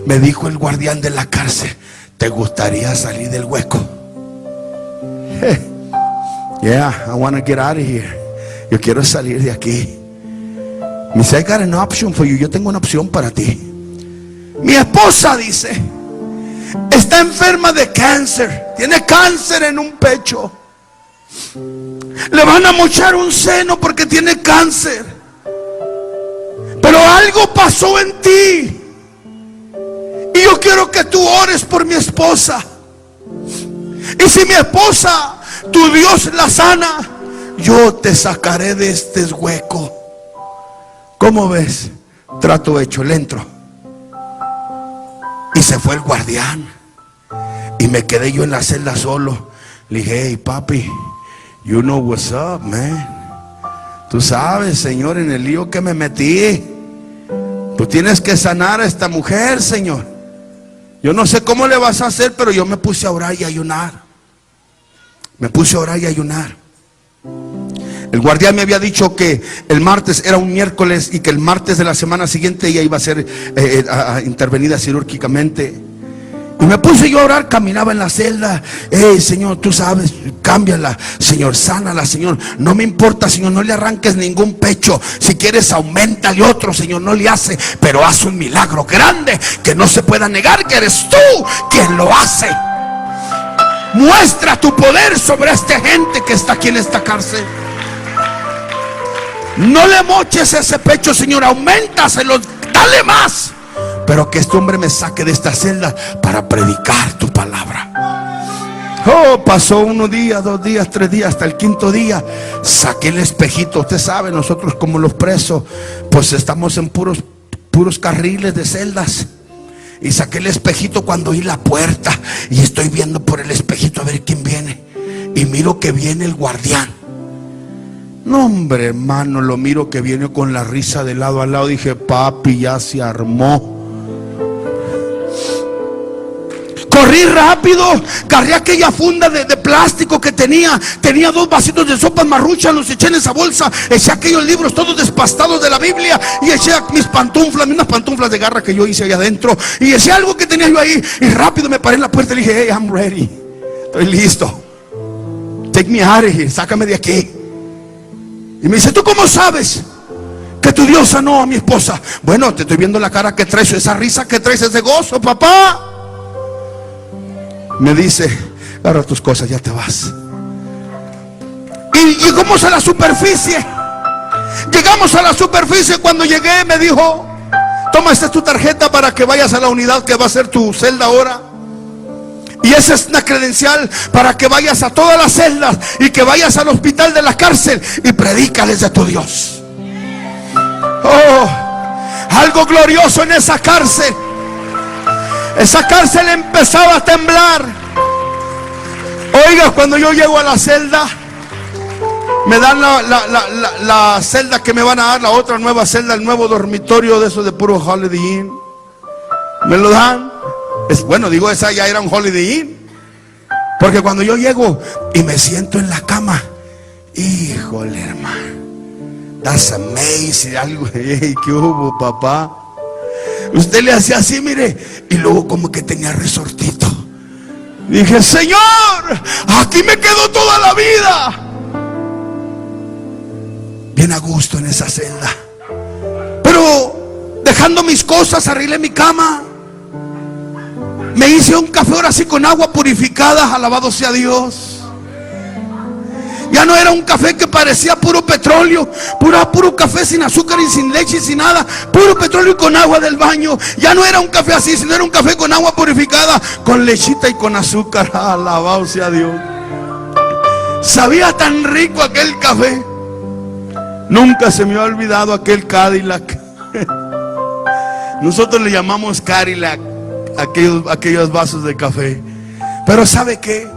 me dijo el guardián de la cárcel: ¿te gustaría salir del hueco? Yeah, I want to get out of here. Yo quiero salir de aquí. Me dice: I got an option for you. Yo tengo una opción para ti. Mi esposa, dice, está enferma de cáncer. Tiene cáncer en un pecho. Le van a mochar un seno porque tiene cáncer. Pero algo pasó en ti, y yo quiero que tú ores por mi esposa. Y si mi esposa, tu Dios la sana, yo te sacaré de este hueco. ¿Cómo ves? Trato hecho, le entro. Y se fue el guardián, y me quedé yo en la celda solo. Le dije: hey papi, you know what's up, man. Tú sabes, Señor, en el lío que me metí. Tú tienes que sanar a esta mujer, Señor. Yo no sé cómo le vas a hacer, pero yo me puse a orar y a ayunar. Me puse a orar y a ayunar. El guardián me había dicho que el martes era un miércoles y que el martes de la semana siguiente ella iba a ser intervenida quirúrgicamente. Y me puse yo a orar, caminaba en la celda. Hey, Señor, tú sabes, cámbiala, Señor, sánala, Señor. No me importa, Señor, no le arranques ningún pecho. Si quieres, auméntale otro, Señor, no le hace. Pero haz un milagro grande que no se pueda negar que eres tú quien lo hace. Muestra tu poder sobre esta gente que está aquí en esta cárcel. No le moches ese pecho, Señor, auméntaselo, dale más. Pero que este hombre me saque de esta celda para predicar tu palabra. Oh, pasó 1 día, 2 días, 3 días, hasta el 5.º día. Saqué el espejito. Usted sabe, nosotros como los presos, pues estamos en puros carriles de celdas. Y saqué el espejito cuando oí la puerta. Y estoy viendo por el espejito a ver quién viene. Y miro que viene el guardián. No, hombre, hermano, lo miro que viene con la risa de lado a lado. Dije: papi, ya se armó. Corrí rápido, cargué aquella funda de plástico que tenía 2 vasitos de sopa Maruchan, los eché en esa bolsa, eché aquellos libros todos despastados de la Biblia y eché mis pantuflas, unas pantuflas de garra que yo hice allá adentro, y eché algo que tenía yo ahí, y rápido me paré en la puerta y le dije: hey, I'm ready, estoy listo, take me out of here, sácame de aquí. Y me dice: ¿tú cómo sabes que tu Dios sanó a mi esposa. Bueno, te estoy viendo la cara que traes, esa risa que traes, ese gozo, papá. Me dice, agarra tus cosas, ya te vas. Y llegamos a la superficie. Llegamos a la superficie. Cuando llegué me dijo, toma, esta es tu tarjeta para que vayas a la unidad que va a ser tu celda ahora. Y esa es una credencial para que vayas a todas las celdas y que vayas al hospital de la cárcel y predícales de tu Dios. Oh, algo glorioso en esa cárcel. Esa cárcel empezaba a temblar. Oiga, cuando yo llego a la celda, me dan la celda que me van a dar, la otra nueva celda, el nuevo dormitorio de esos de puro Holiday Inn. Me lo dan. Bueno, digo, esa ya era un Holiday Inn. Porque cuando yo llego y me siento en la cama, híjole, hermano, that's amazing. Algo, hey, ¿qué hubo, papá? Usted le hacía así, mire, y luego como que tenía resortito. Dije, Señor, aquí me quedo toda la vida. Bien a gusto en esa celda. Pero dejando mis cosas, arreglé mi cama. Me hice un café ahora sí con agua purificada, alabado sea Dios. Ya no era un café que parecía puro petróleo, puro café sin azúcar y sin leche y sin nada, puro petróleo y con agua del baño. Ya no era un café así, sino era un café con agua purificada, con lechita y con azúcar. Alabado sea Dios. Sabía tan rico aquel café. Nunca se me ha olvidado aquel Cadillac. Nosotros le llamamos Cadillac aquellos vasos de café. Pero ¿sabe qué?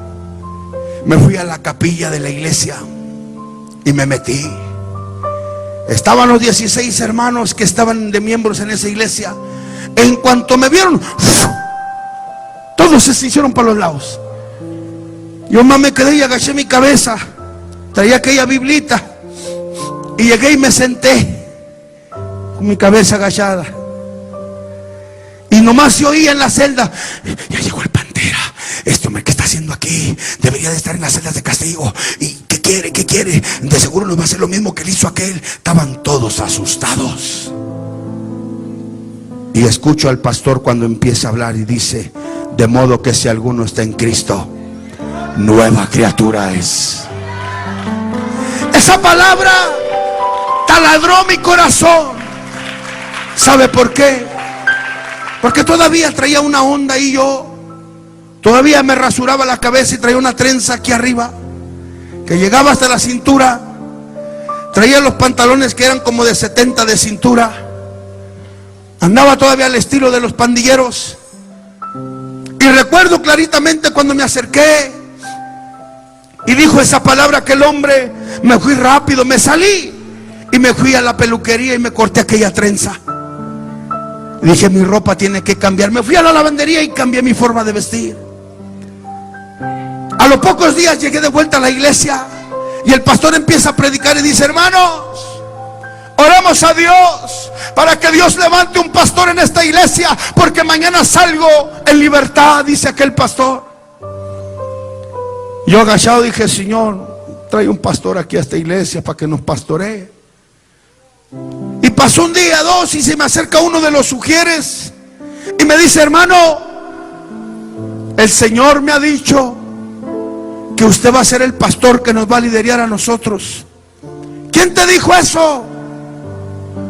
Me fui a la capilla de la iglesia y me metí. Estaban los 16 hermanos que estaban de miembros en esa iglesia. En cuanto me vieron, todos se hicieron para los lados. Yo más me quedé y agaché mi cabeza. Traía aquella biblita y llegué y me senté con mi cabeza agachada. Y nomás se oía en la celda, ya llegó el Pantera. Este hombre, ¿qué está haciendo aquí? Debería de estar en las celdas de castigo. ¿Y qué quiere? ¿Qué quiere? De seguro nos va a hacer lo mismo que le hizo aquel. Estaban todos asustados. Y escucho al pastor cuando empieza a hablar y dice, de modo que si alguno está en Cristo, nueva criatura es. Esa palabra taladró mi corazón. ¿Sabe por qué? Porque todavía traía una onda y yo todavía me rasuraba la cabeza y traía una trenza aquí arriba que llegaba hasta la cintura. Traía los pantalones que eran como de 70 de cintura. Andaba todavía al estilo de los pandilleros. Y recuerdo claritamente cuando me acerqué y dijo esa palabra aquel hombre, me fui rápido, me salí y me fui a la peluquería y me corté aquella trenza. Dije, mi ropa tiene que cambiar. Me fui a la lavandería y cambié mi forma de vestir. A los pocos días llegué de vuelta a la iglesia y el pastor empieza a predicar y dice, hermanos, oramos a Dios para que Dios levante un pastor en esta iglesia, porque mañana salgo en libertad, dice aquel pastor. Yo agachado dije, Señor, trae un pastor aquí a esta iglesia para que nos pastoree. Y pasó un día, dos, y se me acerca uno de los sugieres y me dice, hermano, el Señor me ha dicho que usted va a ser el pastor que nos va a liderar a nosotros. ¿Quién te dijo eso?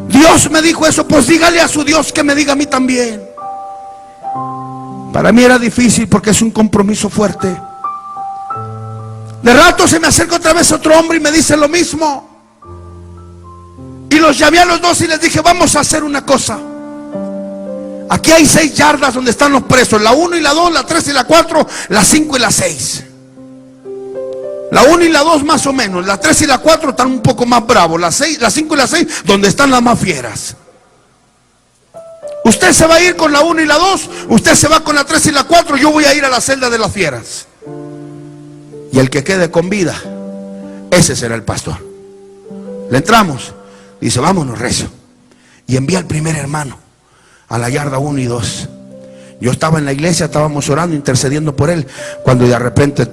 Dios me dijo eso. Pues dígale a su Dios que me diga a mí también. Para mí era difícil porque es un compromiso fuerte. De rato se me acerca otra vez otro hombre y me dice lo mismo. Y los llamé a los dos y les dije, vamos a hacer una cosa. Aquí hay 6 yardas donde están los presos. La 1 y la 2, la 3 y la 4, la 5 y la 6. La 1 y la 2 más o menos. La 3 y la 4 están un poco más bravos. La 5 y la 6 donde están las más fieras. Usted se va a ir con la 1 y la 2. Usted se va con la 3 y la 4. Yo voy a ir a la celda de las fieras. Y el que quede con vida, ese será el pastor. Le entramos. Dice, vámonos, recio. Y envía al primer hermano a la yarda 1 y 2. Yo estaba en la iglesia, estábamos orando, intercediendo por él, cuando de repente,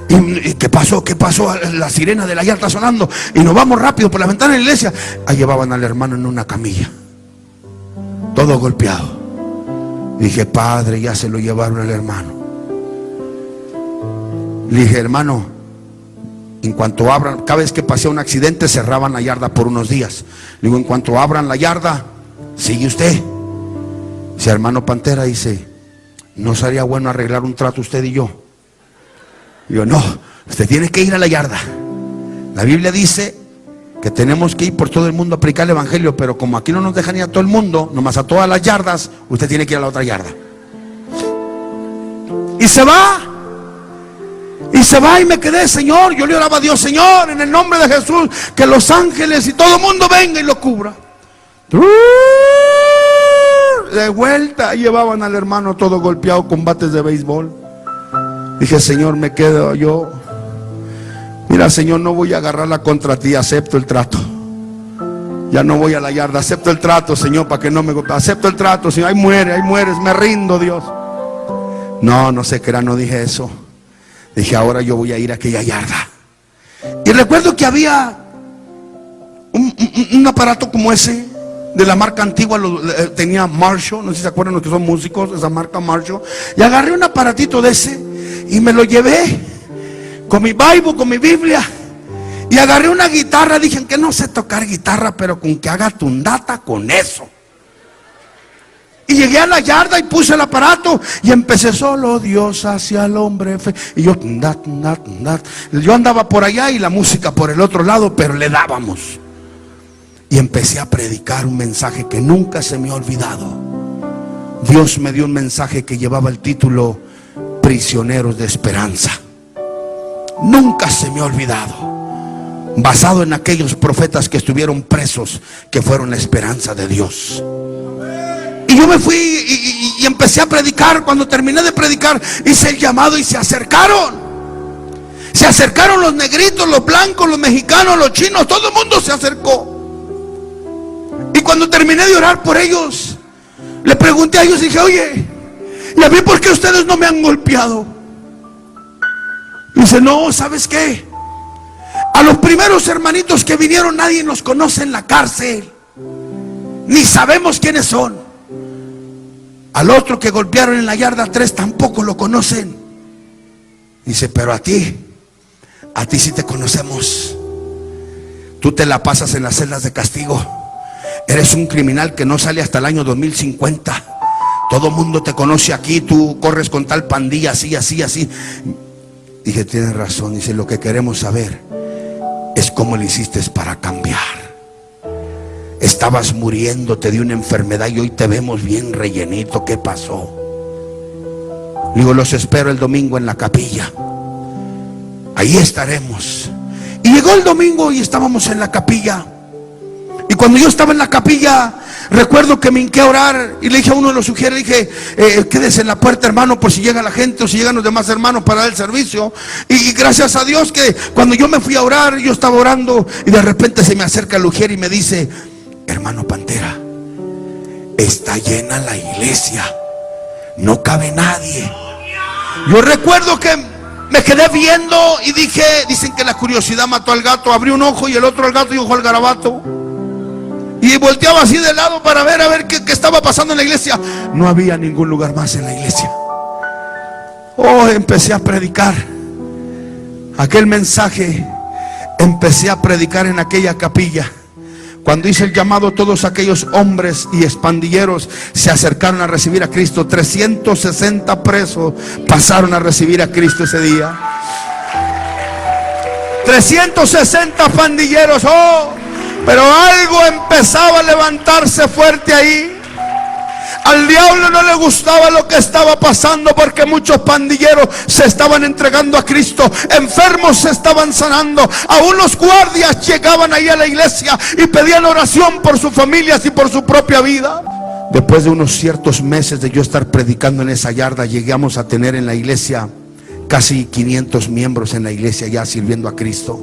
¿y qué pasó? pasó? ¿Qué pasó? La sirena de la yarda sonando y nos vamos rápido por la ventana de la iglesia. Ahí llevaban al hermano en una camilla, todo golpeado. Dije, Padre, ya se lo llevaron al hermano. Le dije, hermano, en cuanto abran, cada vez que pasé un accidente cerraban la yarda por unos días. Le digo, en cuanto abran la yarda, sigue usted. Dice, hermano Pantera, dice, ¿no sería bueno arreglar un trato usted y yo? Digo, no, usted tiene que ir a la yarda. La Biblia dice que tenemos que ir por todo el mundo a predicar el evangelio, pero como aquí no nos dejan ir a todo el mundo, nomás a todas las yardas, usted tiene que ir a la otra yarda. Y se va. Y se va, y me quedé, Señor. Yo le oraba a Dios, Señor, en el nombre de Jesús, que los ángeles y todo el mundo venga y lo cubra. De vuelta, llevaban al hermano todo golpeado con bates de béisbol. Dije, Señor, me quedo yo. Mira, Señor, no voy a agarrarla contra ti, acepto el trato. Ya no voy a la yarda, acepto el trato, Señor, para que no me golpee. Acepto el trato, Señor, ahí mueres, me rindo, Dios. No sé qué era, no dije eso. Dije, ahora yo voy a ir a aquella yarda. Y recuerdo que había un aparato como ese, de la marca antigua, tenía Marshall, no sé si se acuerdan los que son músicos, esa marca Marshall. Y agarré un aparatito de ese y me lo llevé con mi Bible, con mi Biblia. Y agarré una guitarra, dije que no sé tocar guitarra, pero con que haga tundata con eso. Y llegué a la yarda y puse el aparato y empecé, solo Dios hacia el hombre fe. Y yo, yo andaba por allá y la música por el otro lado, pero le dábamos. Y empecé a predicar un mensaje que nunca se me ha olvidado. Dios me dio un mensaje que llevaba el título Prisioneros de Esperanza. Nunca se me ha olvidado. Basado en aquellos profetas que estuvieron presos, que fueron la esperanza de Dios. Y yo me fui y empecé a predicar. Cuando terminé de predicar, hice el llamado y se acercaron. Se acercaron los negritos, los blancos, los mexicanos, los chinos, todo el mundo se acercó. Y cuando terminé de orar por ellos, le pregunté a ellos y dije, oye, ¿y a mí por qué ustedes no me han golpeado? Y dice, no, ¿sabes qué? A los primeros hermanitos que vinieron nadie nos conoce en la cárcel, ni sabemos quiénes son. Al otro que golpearon en la yarda 3 tampoco lo conocen. Dice, pero a ti sí te conocemos. Tú te la pasas en las celdas de castigo. Eres un criminal que no sale hasta el año 2050. Todo el mundo te conoce aquí. Tú corres con tal pandilla, así, así, así. Dije, tienes razón. Dice, lo que queremos saber es cómo le hiciste para cambiar. Estabas muriendo, te dio una enfermedad y hoy te vemos bien rellenito. ¿Qué pasó? Digo, los espero el domingo en la capilla. Ahí estaremos. Y llegó el domingo y estábamos en la capilla. Y cuando yo estaba en la capilla, recuerdo que me hinqué a orar y le dije a uno de los sugieres, dije, quédese en la puerta, hermano, por si llega la gente o si llegan los demás hermanos para dar el servicio. Y gracias a Dios que cuando yo me fui a orar, yo estaba orando y de repente se me acerca el ujier y me dice, hermano Pantera, está llena la iglesia, no cabe nadie. Yo recuerdo que me quedé viendo y dije, dicen que la curiosidad mató al gato. Abrí un ojo y el otro al gato y ojo al garabato. Y volteaba así de lado para ver qué estaba pasando en la iglesia. No había ningún lugar más en la iglesia. Oh, empecé a predicar aquel mensaje. Empecé a predicar en aquella capilla. Cuando hice el llamado, todos aquellos hombres y expandilleros se acercaron a recibir a Cristo. 360 presos pasaron a recibir a Cristo ese día. 360 pandilleros. Oh, pero algo empezaba a levantarse fuerte ahí. Al diablo no le gustaba lo que estaba pasando, porque muchos pandilleros se estaban entregando a Cristo, enfermos se estaban sanando, aún los guardias llegaban ahí a la iglesia y pedían oración por sus familias y por su propia vida. Después de unos ciertos meses de yo estar predicando en esa yarda, llegamos a tener en la iglesia casi 500 miembros en la iglesia ya sirviendo a Cristo.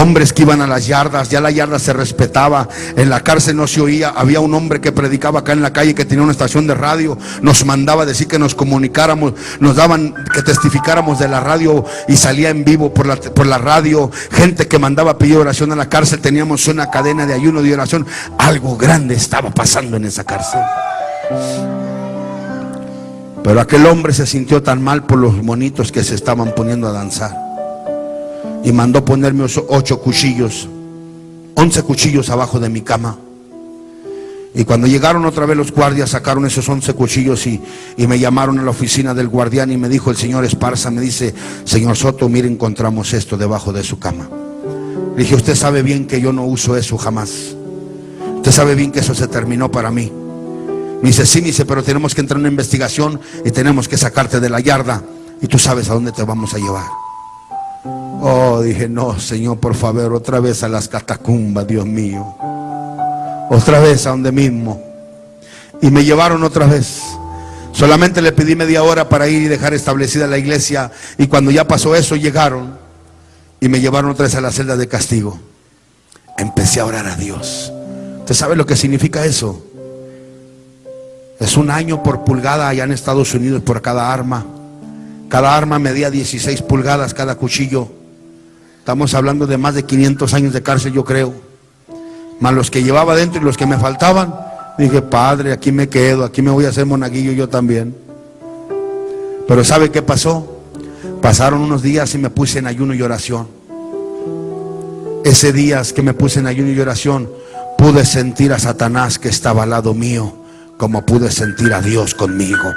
hombres que iban a las yardas. Ya la yarda se respetaba, en la cárcel no se oía. Había un hombre que predicaba acá en la calle, que tenía una estación de radio, nos mandaba decir que nos comunicáramos, nos daban que testificáramos de la radio, y salía en vivo por la radio. Gente que mandaba pedir oración a la cárcel. Teníamos una cadena de ayuno, de oración. Algo grande estaba pasando en esa cárcel. Pero aquel hombre se sintió tan mal por los monitos que se estaban poniendo a danzar, y mandó ponerme 8 cuchillos, 11 cuchillos abajo de mi cama. Y cuando llegaron otra vez los guardias, sacaron esos 11 cuchillos y me llamaron a la oficina del guardián, y me dijo el señor Esparza, me dice: señor Soto, mire, encontramos esto debajo de su cama. Le dije: usted sabe bien que yo no uso eso jamás. Usted sabe bien que eso se terminó para mí. Me dice: sí, me dice, pero tenemos que entrar en una investigación y tenemos que sacarte de la yarda, y tú sabes a dónde te vamos a llevar. Oh, dije: no, Señor, por favor, otra vez a las catacumbas, Dios mío. Otra vez a donde mismo. Y me llevaron otra vez. Solamente le pedí media hora para ir y dejar establecida la iglesia, y cuando ya pasó eso, llegaron y me llevaron otra vez a la celda de castigo. Empecé a orar a Dios. ¿Usted sabe lo que significa eso? Es 1 año por pulgada allá en Estados Unidos por cada arma. Cada arma medía 16 pulgadas cada cuchillo. Estamos hablando de más de 500 años de cárcel, yo creo. Más los que llevaba dentro y los que me faltaban. Dije: Padre, aquí me quedo, aquí me voy a hacer monaguillo yo también. Pero ¿sabe qué pasó? Pasaron unos días y me puse en ayuno y oración. Ese día que me puse en ayuno y oración, pude sentir a Satanás que estaba al lado mío, como pude sentir a Dios conmigo.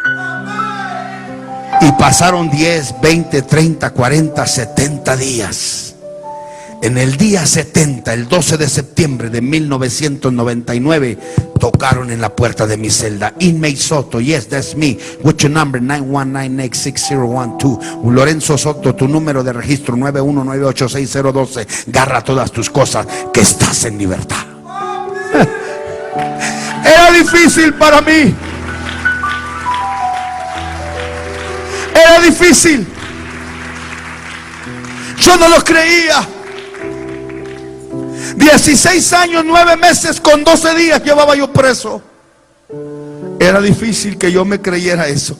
Y pasaron 10, 20, 30, 40, 70 días. En el día 70, el 12 de septiembre de 1999, tocaron en la puerta de mi celda. Inmate Soto, yes, that's me. What's your number? 919-6012. Lorenzo Soto, tu número de registro 919860012. Garra todas tus cosas, que estás en libertad. Era difícil para mí. Era difícil. Yo no lo creía. 16 años, 9 meses con 12 días llevaba yo preso. Era difícil que yo me creyera eso.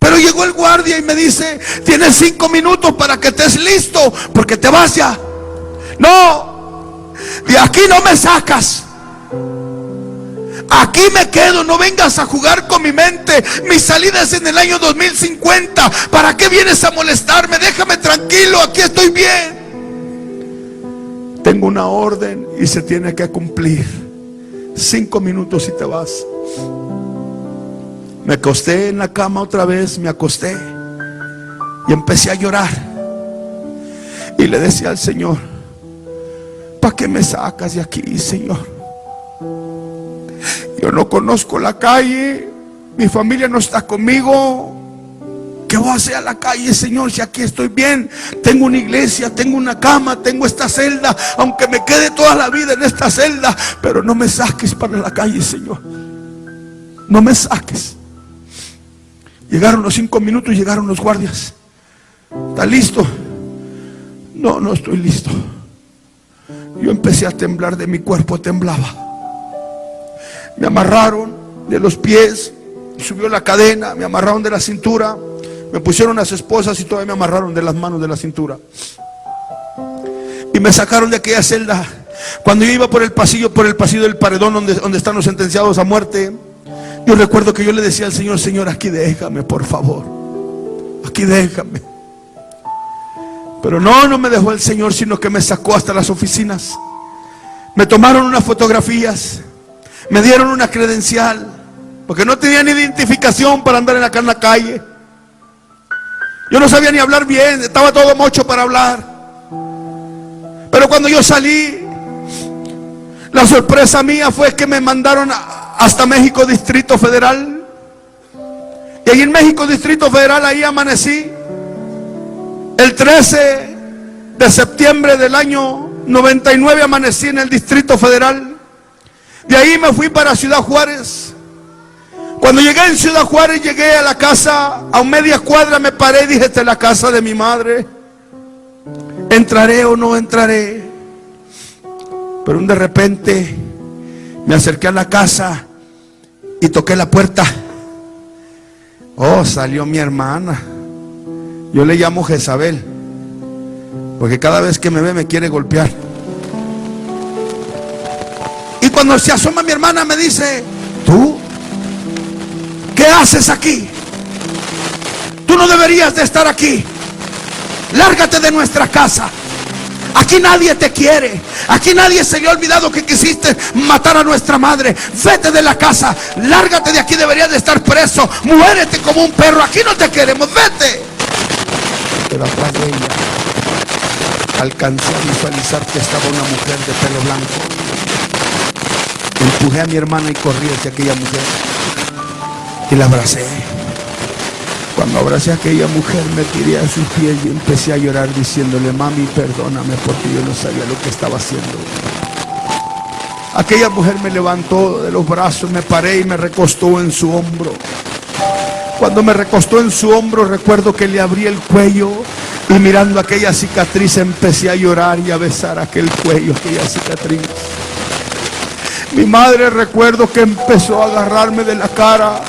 Pero llegó el guardia y me dice: tienes 5 minutos para que estés listo, porque te vas ya. No, de aquí no me sacas. Aquí me quedo, no vengas a jugar con mi mente. Mi salida es en el año 2050. ¿Para qué vienes a molestarme? Déjame tranquilo, aquí estoy bien. Tengo una orden y se tiene que cumplir. 5 minutos y te vas. Me acosté en la cama otra vez, me acosté y empecé a llorar. Y le decía al Señor: ¿para qué me sacas de aquí, Señor? Yo no conozco la calle, mi familia no está conmigo. ¿Qué voy a hacer a la calle, Señor, si aquí estoy bien? Tengo una iglesia, tengo una cama, tengo esta celda, aunque me quede toda la vida en esta celda, pero no me saques para la calle, Señor. No me saques. Llegaron los 5 minutos, llegaron los guardias. ¿Está listo? No, no estoy listo. Yo empecé a temblar, de mi cuerpo temblaba. Me amarraron de los pies, subió la cadena, me amarraron de la cintura, me pusieron las esposas y todavía me amarraron de las manos de la cintura. Y me sacaron de aquella celda. Cuando yo iba por el pasillo del paredón donde están los sentenciados a muerte, yo recuerdo que yo le decía al Señor: Señor, aquí déjame, por favor, aquí déjame. Pero no me dejó el Señor, sino que me sacó hasta las oficinas. Me tomaron unas fotografías, me dieron una credencial, porque no tenía ni identificación para andar acá en la calle. Yo no sabía ni hablar bien, estaba todo mocho para hablar. Pero cuando yo salí, la sorpresa mía fue que me mandaron hasta México Distrito Federal. Y ahí en México Distrito Federal, ahí amanecí. El 13 de septiembre del año 99 amanecí en el Distrito Federal. De ahí me fui para Ciudad Juárez. Cuando llegué en Ciudad Juárez, llegué a la casa, a media cuadra me paré y dije: esta es la casa de mi madre. ¿entraré o no entraré? Pero de repente me acerqué a la casa y toqué la puerta. Oh, salió mi hermana. Yo le llamo Jezabel, porque cada vez que me ve me quiere golpear. Y cuando se asoma mi hermana me dice: ¿tú qué haces aquí? Tú no deberías de estar aquí. Lárgate de nuestra casa. Aquí nadie te quiere. Aquí nadie se le ha olvidado que quisiste matar a nuestra madre. Vete de la casa. Lárgate de aquí. Deberías de estar preso. Muérete como un perro. Aquí no te queremos. Vete. Pero atrás de ella alcancé a visualizar que estaba una mujer de pelo blanco. Empujé a mi hermana y corrí hacia aquella mujer y la abracé. Cuando abracé a aquella mujer me tiré a sus pies y empecé a llorar diciéndole: mami, perdóname porque yo no sabía lo que estaba haciendo. Aquella mujer me levantó de los brazos, me paré y me recostó en su hombro. Cuando me recostó en su hombro, recuerdo que le abrí el cuello y mirando aquella cicatriz empecé a llorar y a besar aquel cuello, aquella cicatriz. Mi madre, recuerdo que empezó a agarrarme de la cara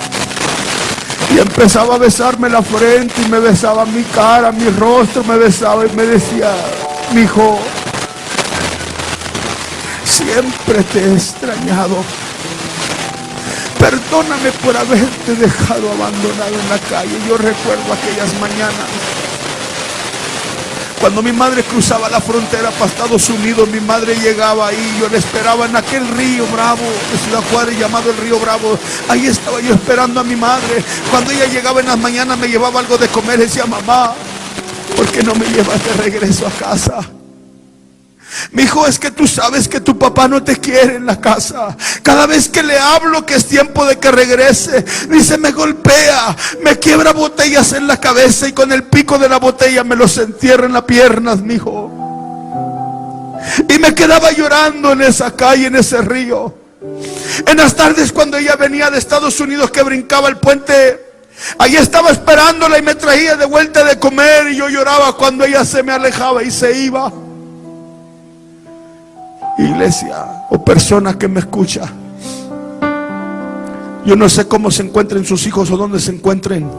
y empezaba a besarme la frente y me besaba mi cara, mi rostro, me besaba y me decía: mi hijo, siempre te he extrañado. Perdóname por haberte dejado abandonado en la calle. Yo recuerdo aquellas mañanas cuando mi madre cruzaba la frontera para Estados Unidos. Mi madre llegaba ahí, yo la esperaba en aquel río Bravo de Ciudad Juárez, llamado el río Bravo. Ahí estaba yo esperando a mi madre. Cuando ella llegaba en las mañanas me llevaba algo de comer. Decía: mamá, ¿por qué no me llevas de regreso a casa? Mi hijo, es que tú sabes que tu papá no te quiere en la casa. Cada vez que le hablo que es tiempo de que regrese, dice, me golpea, me quiebra botellas en la cabeza y con el pico de la botella me los entierra en las piernas, mi hijo. Y me quedaba llorando en esa calle, en ese río. En las tardes cuando ella venía de Estados Unidos, que brincaba el puente, ahí estaba esperándola y me traía de vuelta de comer, y yo lloraba cuando ella se me alejaba y se iba. Iglesia o persona que me escucha, yo no sé cómo se encuentren sus hijos o dónde se encuentren,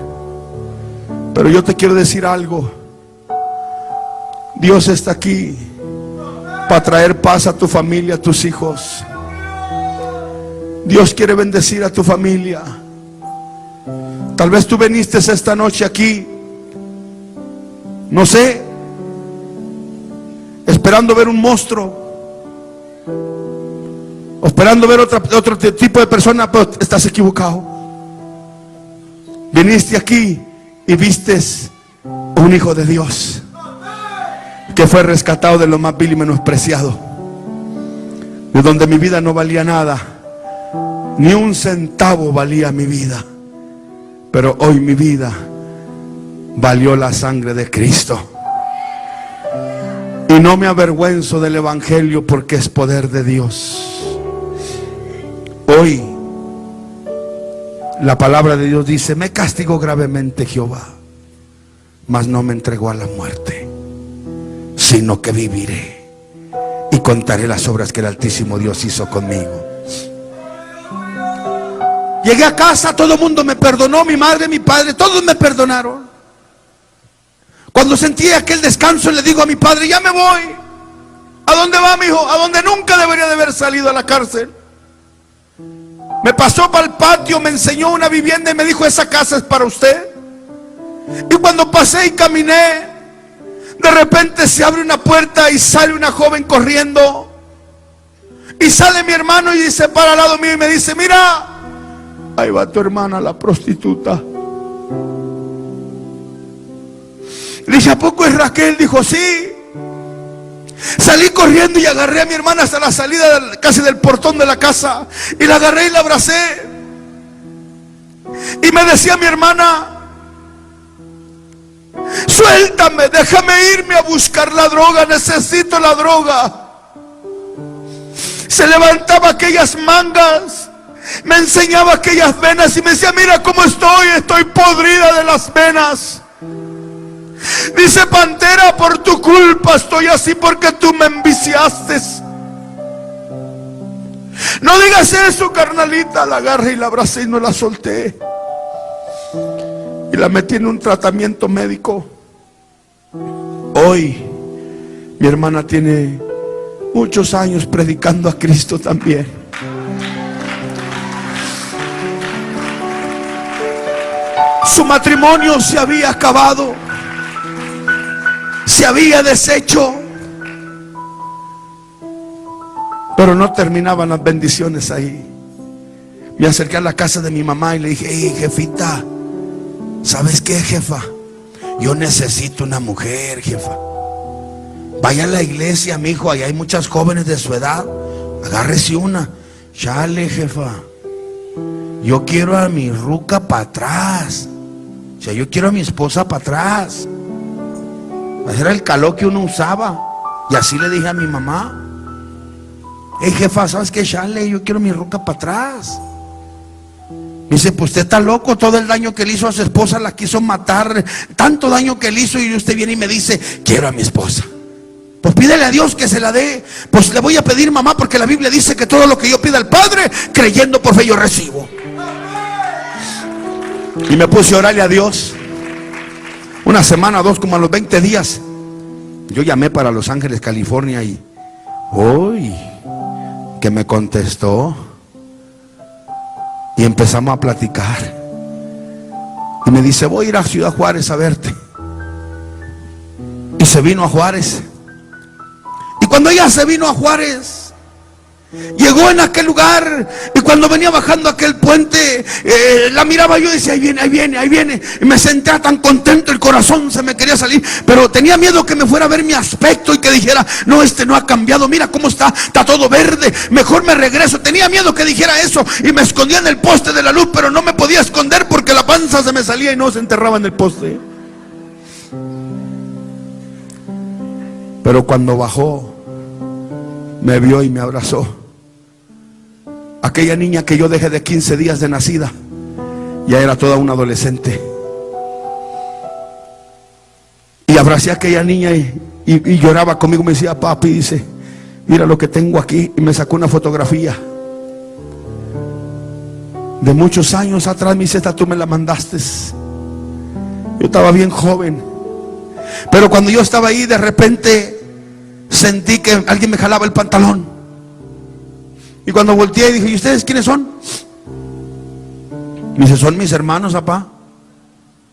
pero yo te quiero decir algo. Dios está aquí para traer paz a tu familia, a tus hijos. Dios quiere bendecir a tu familia. Tal vez tú viniste esta noche aquí, no sé, esperando ver un monstruo, o esperando ver otro tipo de persona, pero estás equivocado. Viniste aquí y vistes un hijo de Dios que fue rescatado de lo más vil y menospreciado, de donde mi vida no valía nada, ni un centavo valía mi vida, pero hoy mi vida valió la sangre de Cristo. Y no me avergüenzo del evangelio, porque es poder de Dios. Hoy la palabra de Dios dice: me castigó gravemente Jehová, mas no me entregó a la muerte, sino que viviré y contaré las obras que el Altísimo Dios hizo conmigo. Llegué a casa, todo el mundo me perdonó, mi madre, mi padre, todos me perdonaron. Cuando sentí aquel descanso, le digo a mi padre: ya me voy. ¿A dónde va, mi hijo? A donde nunca debería de haber salido, a la cárcel. Me pasó para el patio, me enseñó una vivienda y me dijo: esa casa es para usted. Y cuando pasé y caminé, de repente se abre una puerta y sale una joven corriendo. Y sale mi hermano y se para al lado mío y me dice: mira, ahí va tu hermana, la prostituta. Le dije: ¿a poco es Raquel? Dijo: sí. Salí corriendo y agarré a mi hermana hasta la salida casi del portón de la casa, y la agarré y la abracé. Y me decía mi hermana: suéltame, déjame irme a buscar la droga, necesito la droga. Se levantaba aquellas mangas, me enseñaba aquellas venas y me decía: mira cómo estoy podrida de las venas. Dice Pantera, por tu culpa estoy así porque tú me enviciaste. No digas eso, carnalita. La agarré y la abracé y no la solté. Y la metí en un tratamiento médico. Hoy mi hermana tiene muchos años predicando a Cristo también. Su matrimonio se había acabado, se había deshecho, pero no terminaban las bendiciones ahí. Me acerqué a la casa de mi mamá y le dije: hey, jefita, ¿sabes qué, jefa? Yo necesito una mujer, jefa. Vaya a la iglesia, mijo, ahí hay muchas jóvenes de su edad. Agárrese una. Chale, jefa, yo quiero a mi ruca para atrás. O sea, yo quiero a mi esposa para atrás. Ese era el calor que uno usaba. Y así le dije a mi mamá: hey, jefa, ¿sabes qué? Chale, yo quiero a mi ruca para atrás. Me dice: pues usted está loco, todo el daño que le hizo a su esposa la quiso matar, tanto daño que le hizo, y usted viene y me dice: quiero a mi esposa. Pues pídele a Dios que se la dé. Pues le voy a pedir, mamá, porque la Biblia dice que todo lo que yo pida al Padre, creyendo por fe, yo recibo. Y me puse a orarle a Dios. Una semana, dos, como a los 20 días, yo llamé para Los Ángeles, California, y uy, que me contestó. Y empezamos a platicar. Y me dice: voy a ir a Ciudad Juárez a verte. Y se vino a Juárez. Y cuando ella se vino a Juárez, llegó en aquel lugar, y cuando venía bajando aquel puente, la miraba yo y decía: ahí viene, ahí viene, ahí viene. Y me sentía tan contento, el corazón se me quería salir, pero tenía miedo que me fuera a ver mi aspecto y que dijera: no, este no ha cambiado, mira cómo está todo verde, mejor me regreso. Tenía miedo que dijera eso, y me escondía en el poste de la luz, pero no me podía esconder porque la panza se me salía y no se enterraba en el poste. Pero cuando bajó, me vio y me abrazó. Aquella niña que yo dejé de 15 días de nacida, ya era toda una adolescente. Y abracé a aquella niña y lloraba conmigo. Me decía: papi, dice, mira lo que tengo aquí. Y me sacó una fotografía de muchos años atrás. Me dice: esta tú me la mandaste. Yo estaba bien joven, pero cuando yo estaba ahí, de repente sentí que alguien me jalaba el pantalón. Y cuando volteé dije: ¿y ustedes quiénes son? Me dice: son mis hermanos, papá.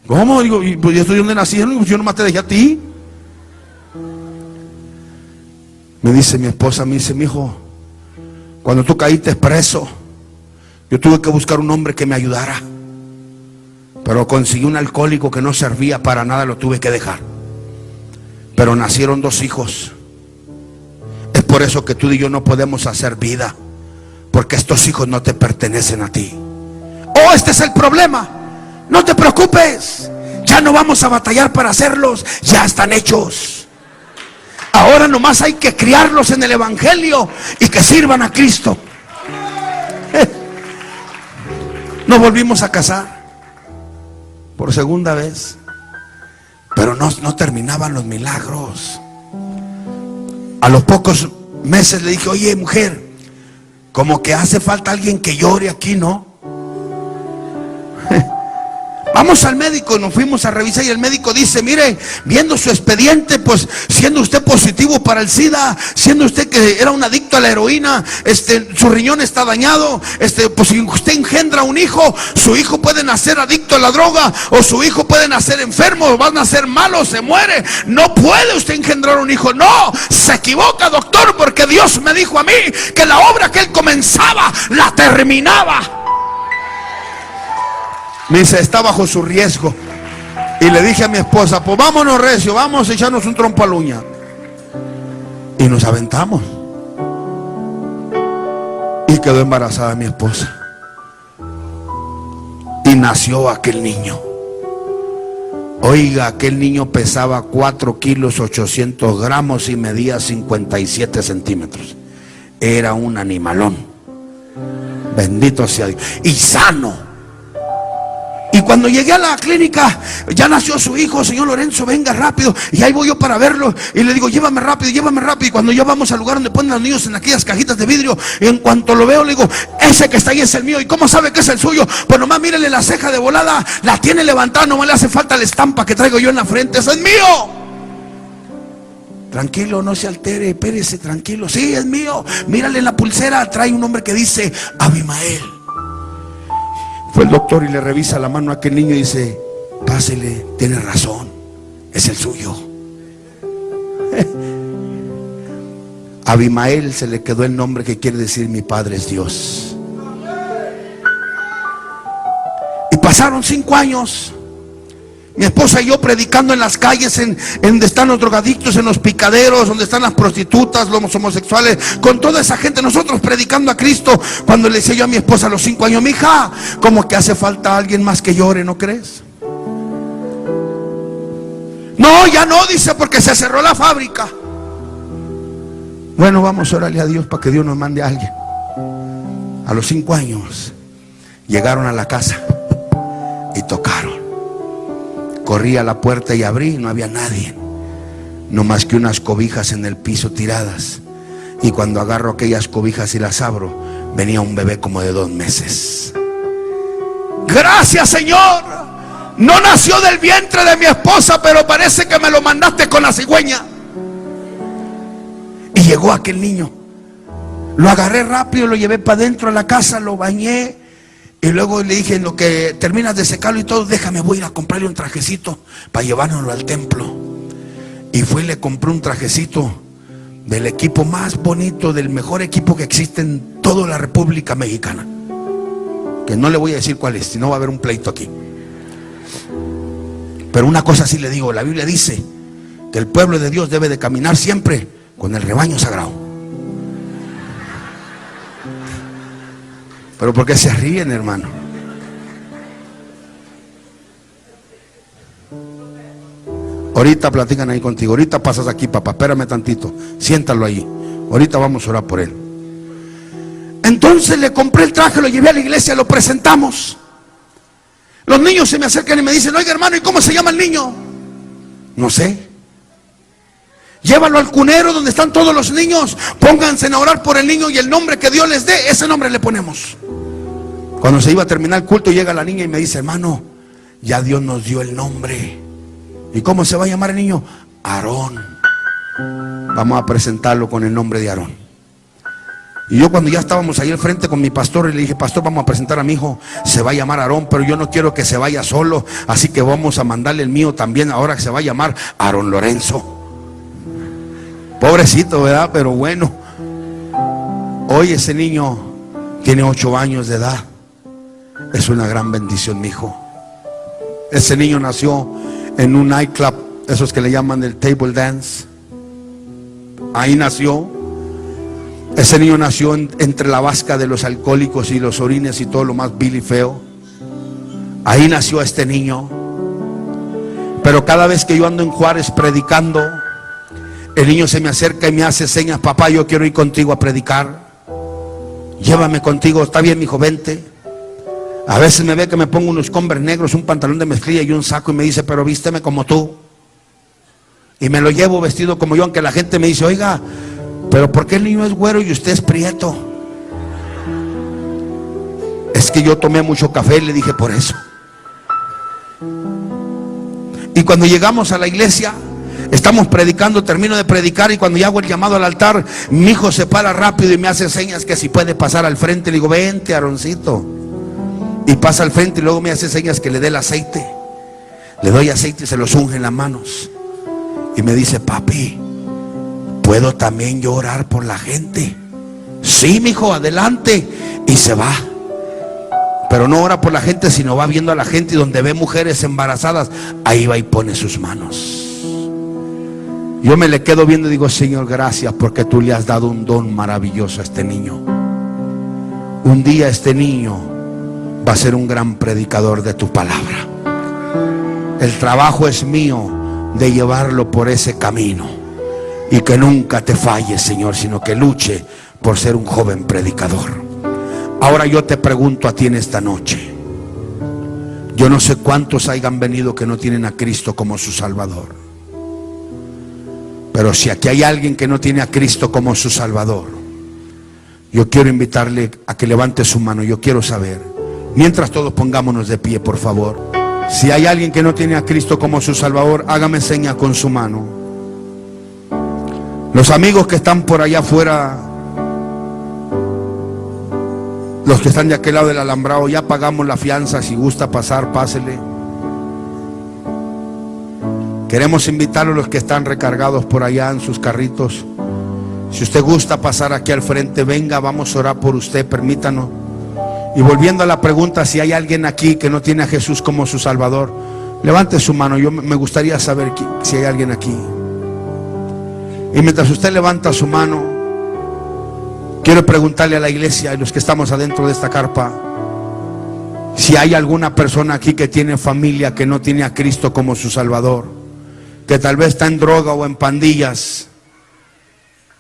¿Cómo? Digo: ¿y pues yo estoy donde nacieron? Yo nomás te dejé a ti. Me dice mi esposa, me dice: mijo, cuando tú caíste preso, yo tuve que buscar un hombre que me ayudara, pero conseguí un alcohólico que no servía para nada, lo tuve que dejar. Pero nacieron 2 hijos. Es por eso que tú y yo no podemos hacer vida, porque estos hijos no te pertenecen a ti. Oh, este es el problema. No te preocupes, ya no vamos a batallar para hacerlos, ya están hechos. Ahora nomás hay que criarlos en el evangelio y que sirvan a Cristo. Nos volvimos a casar por segunda vez, pero no terminaban los milagros. A los pocos meses le dije: oye, mujer, como que hace falta alguien que llore aquí, ¿no? Vamos al médico. Nos fuimos a revisar y el médico dice: mire, viendo su expediente, pues siendo usted positivo para el SIDA, siendo usted que era un adicto a la heroína, su riñón está dañado, pues si usted engendra un hijo, su hijo puede nacer adicto a la droga, o su hijo puede nacer enfermo, o va a nacer malo, se muere. No puede usted engendrar un hijo. No, se equivoca, doctor, porque Dios me dijo a mí que la obra que él comenzaba, la terminaba. Me dice: está bajo su riesgo. Y le dije a mi esposa: pues vámonos recio, vamos a echarnos un trompo a la uña. Y nos aventamos. Y quedó embarazada mi esposa. Y nació aquel niño. Oiga, aquel niño pesaba 4 kilos 800 gramos y medía 57 centímetros. Era un animalón. Bendito sea Dios. Y sano. Y cuando llegué a la clínica, ya nació su hijo. Señor Lorenzo, venga rápido. Y ahí voy yo para verlo. Y le digo, llévame rápido, llévame rápido. Y cuando ya vamos al lugar donde ponen a los niños en aquellas cajitas de vidrio, y en cuanto lo veo, le digo, ese que está ahí es el mío. ¿Y cómo sabe que es el suyo? Pues nomás mírele la ceja de volada, la tiene levantada, nomás le hace falta la estampa que traigo yo en la frente. ¡Ese es mío! Tranquilo, no se altere, espérese, tranquilo. Sí, es mío. Mírale en la pulsera, trae un nombre que dice Abimael. Fue el doctor y le revisa la mano a aquel niño y dice, pásele, tiene razón, es el suyo. Abimael se le quedó el nombre que quiere decir mi padre es Dios. Y pasaron 5 años. Mi esposa y yo predicando en las calles, en donde están los drogadictos, en los picaderos, donde están las prostitutas, los homosexuales, con toda esa gente, nosotros predicando a Cristo. Cuando le decía yo a mi esposa a los 5 años, mija, como que hace falta alguien más que llore, ¿no crees? No, ya no, dice, porque se cerró la fábrica. Bueno, vamos a orarle a Dios para que Dios nos mande a alguien. A los 5 años llegaron a la casa y tocaron. Corrí a la puerta y abrí, no había nadie, no más que unas cobijas en el piso tiradas. Y cuando agarro aquellas cobijas y las abro, venía un bebé como de 2 meses. Gracias, Señor. No nació del vientre de mi esposa, pero parece que me lo mandaste con la cigüeña. Y llegó aquel niño. Lo agarré rápido, lo llevé para adentro a la casa, lo bañé. Y luego le dije, en lo que terminas de secarlo y todo, déjame, voy a ir a comprarle un trajecito para llevárnoslo al templo. Y fui y le compré un trajecito del equipo más bonito, del mejor equipo que existe en toda la República Mexicana. Que no le voy a decir cuál es, si no va a haber un pleito aquí. Pero una cosa sí le digo, la Biblia dice que el pueblo de Dios debe de caminar siempre con el rebaño sagrado. Pero ¿por qué se ríen, hermano? Ahorita platican ahí contigo. Ahorita pasas aquí, papá. Espérame tantito. Siéntalo ahí. Ahorita vamos a orar por él. Entonces le compré el traje, lo llevé a la iglesia, lo presentamos. Los niños se me acercan y me dicen, oiga, hermano, ¿y cómo se llama el niño? No sé. Llévalo al cunero donde están todos los niños. Pónganse a orar por el niño y el nombre que Dios les dé, ese nombre le ponemos. Cuando se iba a terminar el culto, llega la niña y me dice, hermano, ya Dios nos dio el nombre. ¿Y cómo se va a llamar el niño? Aarón. Vamos a presentarlo con el nombre de Aarón. Y yo cuando ya estábamos ahí al frente con mi pastor, le dije, pastor, vamos a presentar a mi hijo, se va a llamar Aarón, pero yo no quiero que se vaya solo, así que vamos a mandarle el mío también, ahora que se va a llamar Aarón Lorenzo. Pobrecito, ¿verdad? Pero bueno. Hoy ese niño tiene 8 años de edad. Es una gran bendición, mi hijo. Ese niño nació en un nightclub, esos que le llaman el table dance. Ahí nació. Ese niño nació entre la vasca de los alcohólicos y los orines y todo lo más vil y feo. Ahí nació este niño. Pero cada vez que yo ando en Juárez predicando, el niño se me acerca y me hace señas, papá, yo quiero ir contigo a predicar. Llévame contigo, está bien, mijo, vente. A veces me ve que me pongo unos Converse negros, un pantalón de mezclilla y un saco y me dice, pero vísteme como tú. Y me lo llevo vestido como yo, aunque la gente me dice, oiga, pero ¿por qué el niño es güero y usted es prieto? Es que yo tomé mucho café y le dije, por eso. Y cuando llegamos a la iglesia, estamos predicando, termino de predicar y cuando ya hago el llamado al altar, mi hijo se para rápido y me hace señas que si puede pasar al frente. Le digo, vente, Aaroncito. Y pasa al frente y luego me hace señas que le dé el aceite. Le doy aceite y se los unge en las manos. Y me dice, papi, ¿puedo también yo orar por la gente? Sí, mijo, adelante. Y se va. Pero no ora por la gente, sino va viendo a la gente y donde ve mujeres embarazadas, ahí va y pone sus manos. Yo me le quedo viendo y digo, Señor, gracias porque tú le has dado un don maravilloso a este niño. Un día este niño va a ser un gran predicador de tu palabra. El trabajo es mío de llevarlo por ese camino. Y que nunca te falle, Señor, sino que luche por ser un joven predicador. Ahora yo te pregunto a ti en esta noche, Yo no sé cuántos hayan venido que no tienen a Cristo como su Salvador. Pero si aquí hay alguien que no tiene a Cristo como su Salvador, yo quiero invitarle a que levante su mano. Yo quiero saber, mientras todos pongámonos de pie, por favor. Si hay alguien que no tiene a Cristo como su Salvador, hágame seña con su mano. Los amigos que están por allá afuera, los que están de aquel lado del alambrado, ya pagamos la fianza. Si gusta pasar, pásele. Queremos invitar a los que están recargados por allá en sus carritos. Si usted gusta pasar aquí al frente, venga, vamos a orar por usted, permítanos. Y volviendo a la pregunta, si hay alguien aquí que no tiene a Jesús como su Salvador, levante su mano. Yo me gustaría saber si hay alguien aquí. Y mientras usted levanta su mano, quiero preguntarle a la iglesia y los que estamos adentro de esta carpa, si hay alguna persona aquí que tiene familia que no tiene a Cristo como su Salvador, que tal vez está en droga o en pandillas.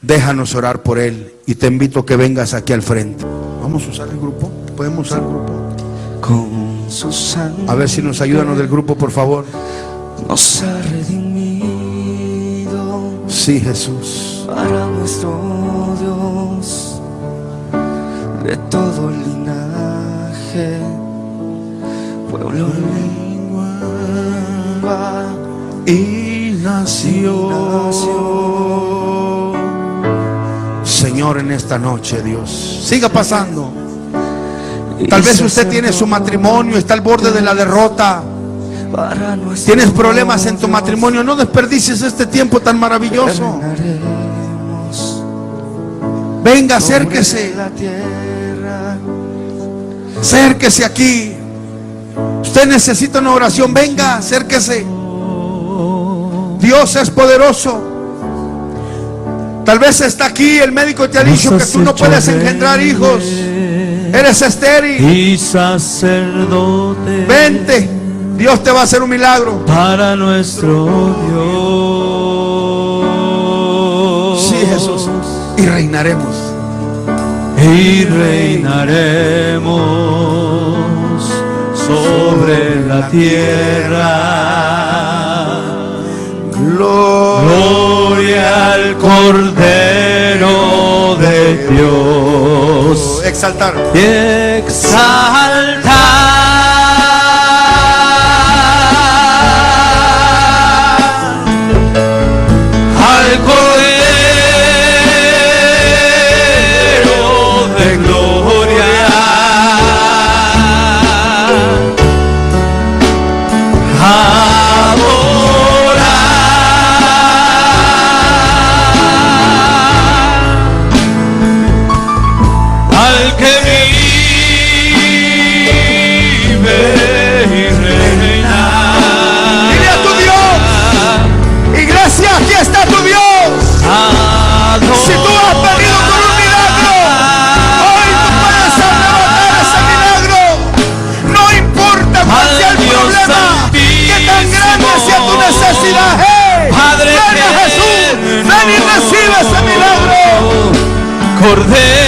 Déjanos orar por él y te invito a que vengas aquí al frente. Vamos a usar el grupo. Podemos usar el grupo. Con su sangre, A ver si nos ayudan los del grupo, por favor. nos ha redimido Sí, Jesús. para nuestro Dios de todo linaje, pueblo, lengua Y nació. Señor, en esta noche, Dios, siga pasando. Tal vez usted tiene su matrimonio, está al borde de la derrota. Tienes problemas en tu matrimonio. No desperdicies este tiempo tan maravilloso. Venga, acérquese. Acérquese aquí. Usted necesita una oración. Venga, acérquese. Dios es poderoso. Tal vez está aquí, el médico te ha dicho que tú no puedes engendrar hijos. Eres estéril. Y sacerdote. Vente, Dios te va a hacer un milagro. Para nuestro Dios. Sí, Jesús. Y reinaremos. Y reinaremos sobre la tierra. Gloria al Cordero de Dios. Exaltar. Y exaltar al Cordero de gloria. Al que vive y reina. Dile a tu Dios. Iglesia, aquí está tu Dios. Si tú has venido por un milagro, hoy tú puedes arrebatar ese milagro. No importa cuál sea el problema, que tan grande sea tu necesidad. Padre, ven a Jesús, ven y recibe ese milagro. Cordero